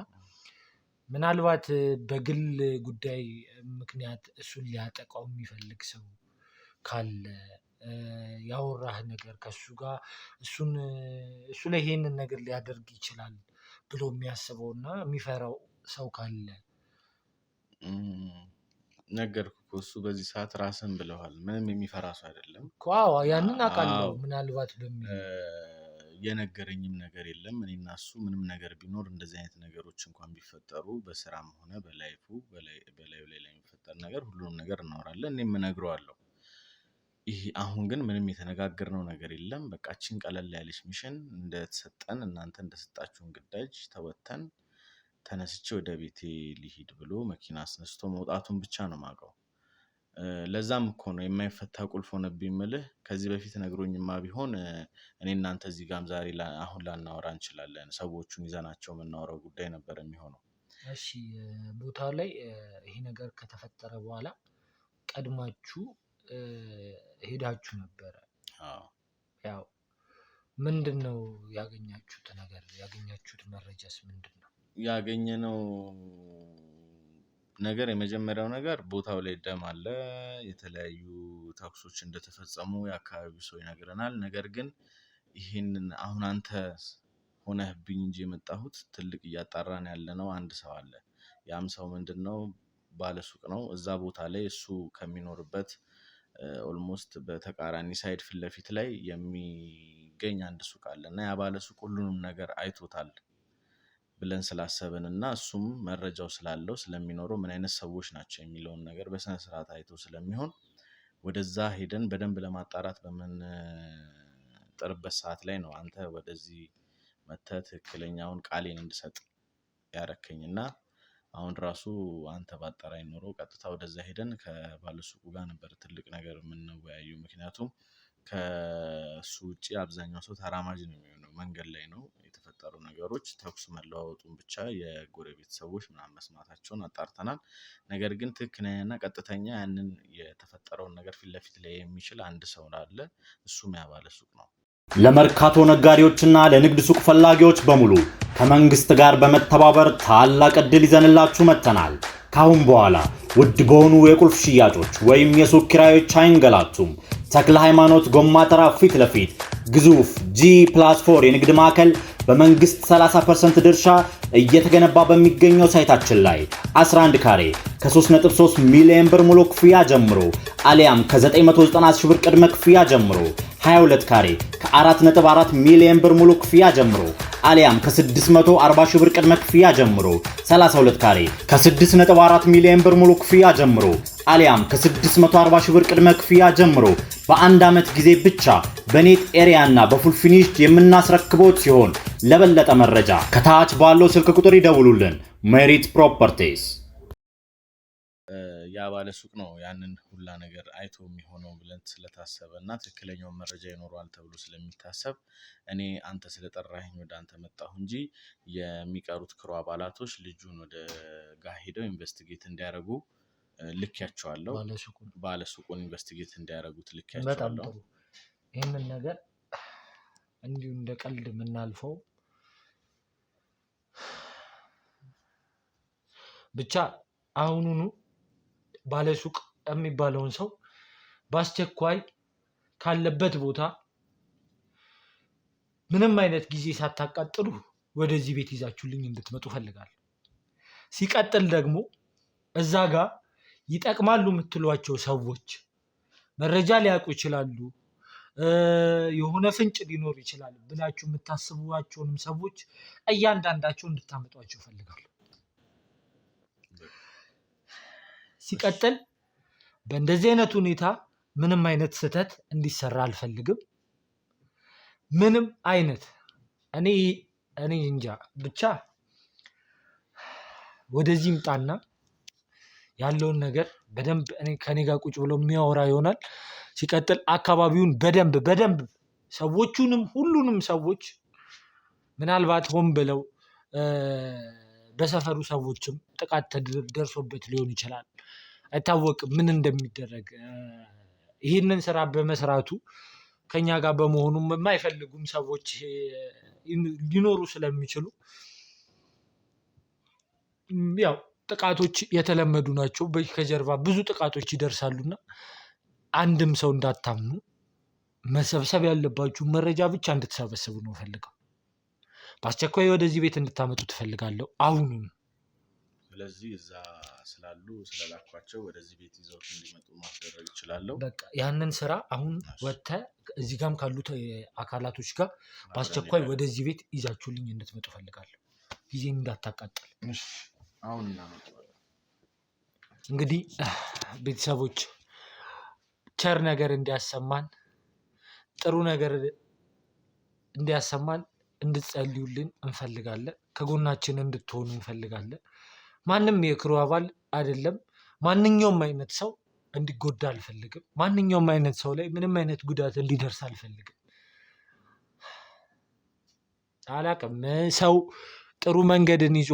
ምናልባት በግል ጉዳይ ምክንያት እሱን ሊያጠቃው የሚፈልግ ሰው ካለ ያወራህ ነገር ከሱ ጋር እሱ ላይ ይሄንን ነገር ሊያደርግ ይችላል ብሎ የሚያስበውና የሚፈራው ሰው ካለ ነገርኩህ እኮ እሱ በዚህ ሰዓት ራስን ብለዋል። ምንም የሚፈራ ሰው አይደለም። አዎ ያንን አውቃለሁ። ምናልባት በሚል የነገረኝም ነገር የለም። እኔና እሱ ምንም ነገር ቢኖር እንደዚህ አይነት ነገሮች እንኳን ቢፈጠሩ በስራም ሆነ በላዩ ላይ የሚፈጠር ነገር ሁሉንም ነገር እናወራለን። እኔም እነግረዋለሁ። ይሄ አሁን ግን ምንም የተነጋገርነው ነገር የለም። በቃችን ቀለል ያለች ሚሽን እንደተሰጠን እናንተ እንደሰጣችሁን ግዳጅ ተወተን ተነስቼ ወደ ቤቴ ሊሄድ ብሎ መኪና አስነስቶ መውጣቱን ብቻ ነው የማውቀው። ለዛም እኮ ነው የማይፈታ ቁልፍ ሆነብኝ የምልህ። ከዚህ በፊት ነግሮኝማ ቢሆን እኔ እናንተ እዚህ ጋርም ዛሬ አሁን ላናወራ እንችላለን። ሰዎቹን ይዘናቸው የምናወራው ጉዳይ ነበር የሚሆነው። እሺ ቦታው ላይ ይሄ ነገር ከተፈጠረ በኋላ ቀድማችሁ ሄዳችሁ ነበረ። ያው ምንድነው ያገኛችሁት ነገር? ያገኛችሁት መረጃስ ምንድነው? ያገኘነው ነገር የመጀመሪያው ነገር ቦታው ላይ ደም አለ፣ የተለያዩ ተኩሶች እንደተፈጸሙ የአካባቢው ሰው ይነግረናል። ነገር ግን ይህንን አሁን አንተ ሆነህብኝ እንጂ የመጣሁት ትልቅ እያጣራን ያለነው አንድ ሰው አለ። ያም ሰው ምንድነው ባለሱቅ ነው። እዛ ቦታ ላይ እሱ ከሚኖርበት ኦልሞስት በተቃራኒ ሳይድ ፊት ለፊት ላይ የሚገኝ አንድ ሱቅ አለ እና ያ ባለሱቅ ሁሉንም ነገር አይቶታል ብለን ስላሰብን እና እሱም መረጃው ስላለው ስለሚኖረው ምን አይነት ሰዎች ናቸው የሚለውን ነገር በስነ ስርዓት አይቶ ስለሚሆን ወደዛ ሄደን በደንብ ለማጣራት በምንጥርበት ሰዓት ላይ ነው አንተ ወደዚህ መተህ ትክክለኛውን ቃሌን እንድሰጥ ያረከኝና አሁን ራሱ አንተ ባጠራኝ ኖሮ ቀጥታ ወደዛ ሄደን ከባለሱቁ ጋር ነበር ትልቅ ነገር የምንወያየው። ምክንያቱም ከሱ ውጪ አብዛኛው ሰው ተራማጅ ነው የሚሆነው። መንገድ ላይ ነው የተፈጠሩ ነገሮች ተኩስ መለዋወጡን ብቻ የጎረቤት ሰዎች ምናምን መስማታቸውን አጣርተናል። ነገር ግን ትክክለኛና ቀጥተኛ ያንን የተፈጠረውን ነገር ፊት ለፊት ላይ የሚችል አንድ ሰው አለ። እሱም ያ ባለሱቅ ነው። ለመርካቶ ነጋዴዎችና ለንግድ ሱቅ ፈላጊዎች በሙሉ ከመንግስት ጋር በመተባበር ታላቅ ዕድል ይዘንላችሁ መጥተናል። ካሁን በኋላ ውድ በሆኑ የቁልፍ ሽያጮች ወይም የሱቅ ኪራዮች አይንገላቱም። ተክለ ሃይማኖት ጎማ ተራ ፊት ለፊት ግዙፍ G+4 የንግድ ማዕከል በመንግስት 30% ድርሻ እየተገነባ በሚገኘው ሳይታችን ላይ 11 ካሬ ከ3.3 ሚሊዮን ብር ሙሉ ክፍያ ጀምሮ አሊያም ከ990 ሺህ ብር ቅድመ ክፍያ ጀምሮ 22 ካሬ ከ4.4 ሚሊዮን ብር ሙሉ ክፍያ ጀምሮ አሊያም ከ640 ሺህ ብር ቅድመ ክፍያ ጀምሮ 32 ካሬ ከ6.4 ሚሊዮን ብር ሙሉ ክፍያ ጀምሮ አሊያም ከ640 ሺህ ብር ቅድመ ክፍያ ጀምሮ በአንድ ዓመት ጊዜ ብቻ በኔት ኤሪያ እና በፉል ፊኒሽድ የምናስረክቦት ሲሆን ለበለጠ መረጃ ከታች ባለው ስልክ ቁጥር ይደውሉልን። ሜሪት ፕሮፐርቲስ። ያ ባለ ሱቅ ነው ያንን ሁላ ነገር አይቶ የሚሆነው ብለን ስለታሰበ እና ትክክለኛውን መረጃ ይኖረዋል ተብሎ ስለሚታሰብ እኔ አንተ ስለጠራኸኝ ወደ አንተ መጣሁ እንጂ የሚቀሩት ክሩ አባላቶች ልጁን ወደ ጋር ሄደው ኢንቨስቲጌት እንዲያደርጉ ልኬያቸዋለሁ። ባለ ሱቁን ኢንቨስቲጌት እንዲያደርጉት ልኬያቸዋለሁ። በጣም ጥሩ። ይህንን ነገር እንዲሁ እንደ ቀልድ የምናልፈው ብቻ አሁኑኑ ባለሱቅ የሚባለውን ሰው በአስቸኳይ ካለበት ቦታ ምንም አይነት ጊዜ ሳታቃጥሉ ወደዚህ ቤት ይዛችሁልኝ እንድትመጡ ፈልጋለሁ። ሲቀጥል ደግሞ እዛ ጋር ይጠቅማሉ የምትሏቸው ሰዎች መረጃ ሊያውቁ ይችላሉ፣ የሆነ ፍንጭ ሊኖር ይችላል ብላችሁ የምታስቧቸውንም ሰዎች እያንዳንዳቸው እንድታመጧቸው ፈልጋለሁ። ሲቀጥል በእንደዚህ አይነት ሁኔታ ምንም አይነት ስህተት እንዲሰራ አልፈልግም። ምንም አይነት እኔ እንጃ ብቻ ወደዚህ ምጣና ያለውን ነገር በደንብ ከኔ ጋር ቁጭ ብሎ የሚያወራ ይሆናል። ሲቀጥል አካባቢውን በደንብ ሰዎቹንም ሁሉንም ሰዎች ምናልባት ሆን ብለው በሰፈሩ ሰዎችም ጥቃት ደርሶበት ሊሆን ይችላል፣ አይታወቅም ምን እንደሚደረግ። ይህንን ስራ በመስራቱ ከኛ ጋር በመሆኑም የማይፈልጉም ሰዎች ሊኖሩ ስለሚችሉ ያው ጥቃቶች የተለመዱ ናቸው። ከጀርባ ብዙ ጥቃቶች ይደርሳሉና አንድም ሰው እንዳታምኑ፣ መሰብሰብ ያለባችሁ መረጃ ብቻ እንድትሰበስቡ ነው ፈልገው። በአስቸኳይ ወደዚህ ቤት እንድታመጡ ትፈልጋለሁ አሁኑ። ስለዚህ እዛ ስላሉ ስለላኳቸው ወደዚህ ቤት ይዘውት እንዲመጡ ማስደረግ ይችላለሁ። በቃ ያንን ስራ አሁን ወጥተህ እዚህ ጋርም ካሉት አካላቶች ጋር በአስቸኳይ ወደዚህ ቤት ይዛችሁልኝ እንድትመጡ ፈልጋለሁ። ጊዜን እንዳታቃጥል። አሁን እናመጣለን። እንግዲህ ቤተሰቦች ቸር ነገር እንዲያሰማን፣ ጥሩ ነገር እንዲያሰማን እንድትጸልዩልን እንፈልጋለን። ከጎናችን እንድትሆኑ እንፈልጋለን። ማንም የክሩ አባል አይደለም፣ ማንኛውም አይነት ሰው እንዲጎዳ አልፈልግም። ማንኛውም አይነት ሰው ላይ ምንም አይነት ጉዳት እንዲደርስ አልፈልግም። አላቅም ሰው ጥሩ መንገድን ይዞ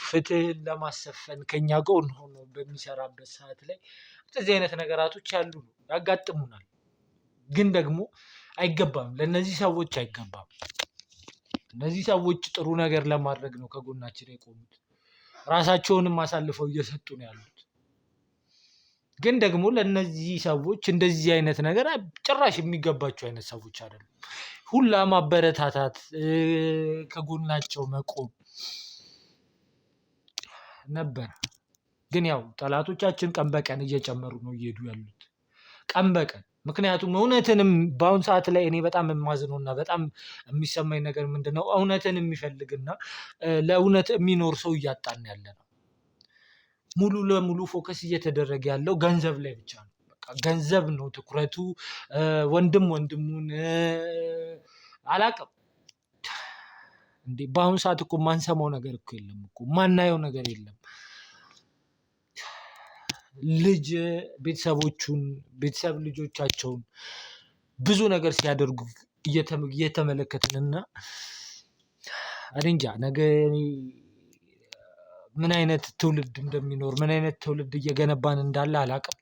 ፍትህን ለማሰፈን ከኛ ጎን ሆኖ በሚሰራበት ሰዓት ላይ እንደዚህ አይነት ነገራቶች ያጋጥሙናል። ግን ደግሞ አይገባም፣ ለእነዚህ ሰዎች አይገባም። እነዚህ ሰዎች ጥሩ ነገር ለማድረግ ነው ከጎናችን የቆሙት፣ ራሳቸውንም አሳልፈው እየሰጡ ነው ያሉት። ግን ደግሞ ለእነዚህ ሰዎች እንደዚህ አይነት ነገር ጭራሽ የሚገባቸው አይነት ሰዎች አይደሉም። ሁላ ማበረታታት፣ ከጎናቸው መቆም ነበር። ግን ያው ጠላቶቻችን ቀን በቀን እየጨመሩ ነው እየሄዱ ያሉት፣ ቀን በቀን። ምክንያቱም እውነትንም በአሁን ሰዓት ላይ እኔ በጣም የማዝነውና በጣም የሚሰማኝ ነገር ምንድነው፣ እውነትን የሚፈልግና ለእውነት የሚኖር ሰው እያጣን ያለ ነው። ሙሉ ለሙሉ ፎከስ እየተደረገ ያለው ገንዘብ ላይ ብቻ ነው። በቃ ገንዘብ ነው ትኩረቱ። ወንድም ወንድሙን አላቅም እንዴ። በአሁኑ ሰዓት እኮ ማንሰማው ነገር እኮ የለም እኮ፣ ማናየው ነገር የለም። ልጅ ቤተሰብ ልጆቻቸውን ብዙ ነገር ሲያደርጉ እየተመለከትንና እኔ እንጃ ነገ ምን አይነት ትውልድ እንደሚኖር፣ ምን አይነት ትውልድ እየገነባን እንዳለ አላቅም።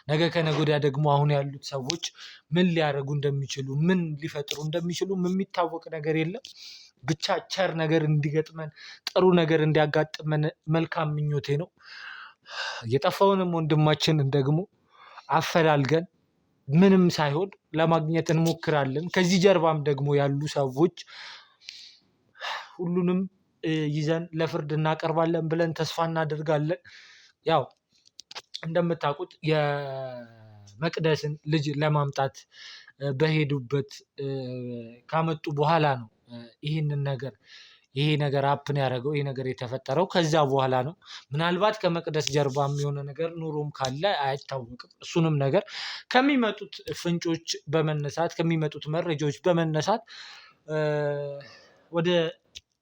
ነገ ከነገ ወዲያ ደግሞ አሁን ያሉት ሰዎች ምን ሊያደርጉ እንደሚችሉ፣ ምን ሊፈጥሩ እንደሚችሉ የሚታወቅ ነገር የለም። ብቻ ቸር ነገር እንዲገጥመን፣ ጥሩ ነገር እንዲያጋጥመን መልካም ምኞቴ ነው። የጠፋውንም ወንድማችንን ደግሞ አፈላልገን ምንም ሳይሆን ለማግኘት እንሞክራለን። ከዚህ ጀርባም ደግሞ ያሉ ሰዎች ሁሉንም ይዘን ለፍርድ እናቀርባለን ብለን ተስፋ እናደርጋለን። ያው እንደምታውቁት የመቅደስን ልጅ ለማምጣት በሄዱበት ካመጡ በኋላ ነው ይሄ ነገር አፕን ያደረገው ይሄ ነገር የተፈጠረው ከዛ በኋላ ነው። ምናልባት ከመቅደስ ጀርባ የሆነ ነገር ኑሮም ካለ አይታወቅም። እሱንም ነገር ከሚመጡት ፍንጮች በመነሳት ከሚመጡት መረጃዎች በመነሳት ወደ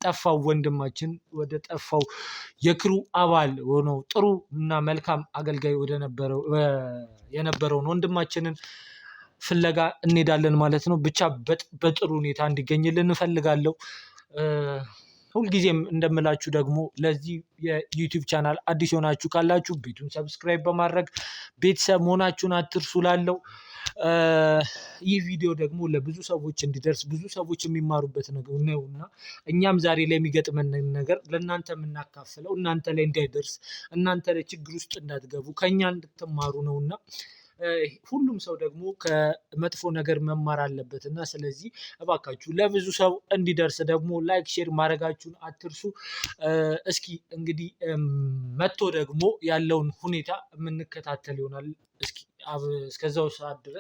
ጠፋው ወንድማችን ወደ ጠፋው የክሩ አባል ሆኖ ጥሩ እና መልካም አገልጋይ ወደ የነበረውን ወንድማችንን ፍለጋ እንሄዳለን ማለት ነው። ብቻ በጥሩ ሁኔታ እንዲገኝልን እንፈልጋለሁ። ሁልጊዜም እንደምላችሁ ደግሞ ለዚህ የዩቲዩብ ቻናል አዲስ የሆናችሁ ካላችሁ ቤቱን ሰብስክራይብ በማድረግ ቤተሰብ መሆናችሁን አትርሱ ላለው ይህ ቪዲዮ ደግሞ ለብዙ ሰዎች እንዲደርስ ብዙ ሰዎች የሚማሩበት ነገር ነውና እኛም ዛሬ ላይ የሚገጥመን ነገር ለእናንተ የምናካፍለው እናንተ ላይ እንዳይደርስ እናንተ ላይ ችግር ውስጥ እንዳትገቡ ከኛ እንድትማሩ ነውና ሁሉም ሰው ደግሞ ከመጥፎ ነገር መማር አለበት እና ስለዚህ እባካችሁ ለብዙ ሰው እንዲደርስ ደግሞ ላይክ ሼር ማድረጋችሁን አትርሱ። እስኪ እንግዲህ መጥቶ ደግሞ ያለውን ሁኔታ የምንከታተል ይሆናል። እስከዛው ሰዓት ድረስ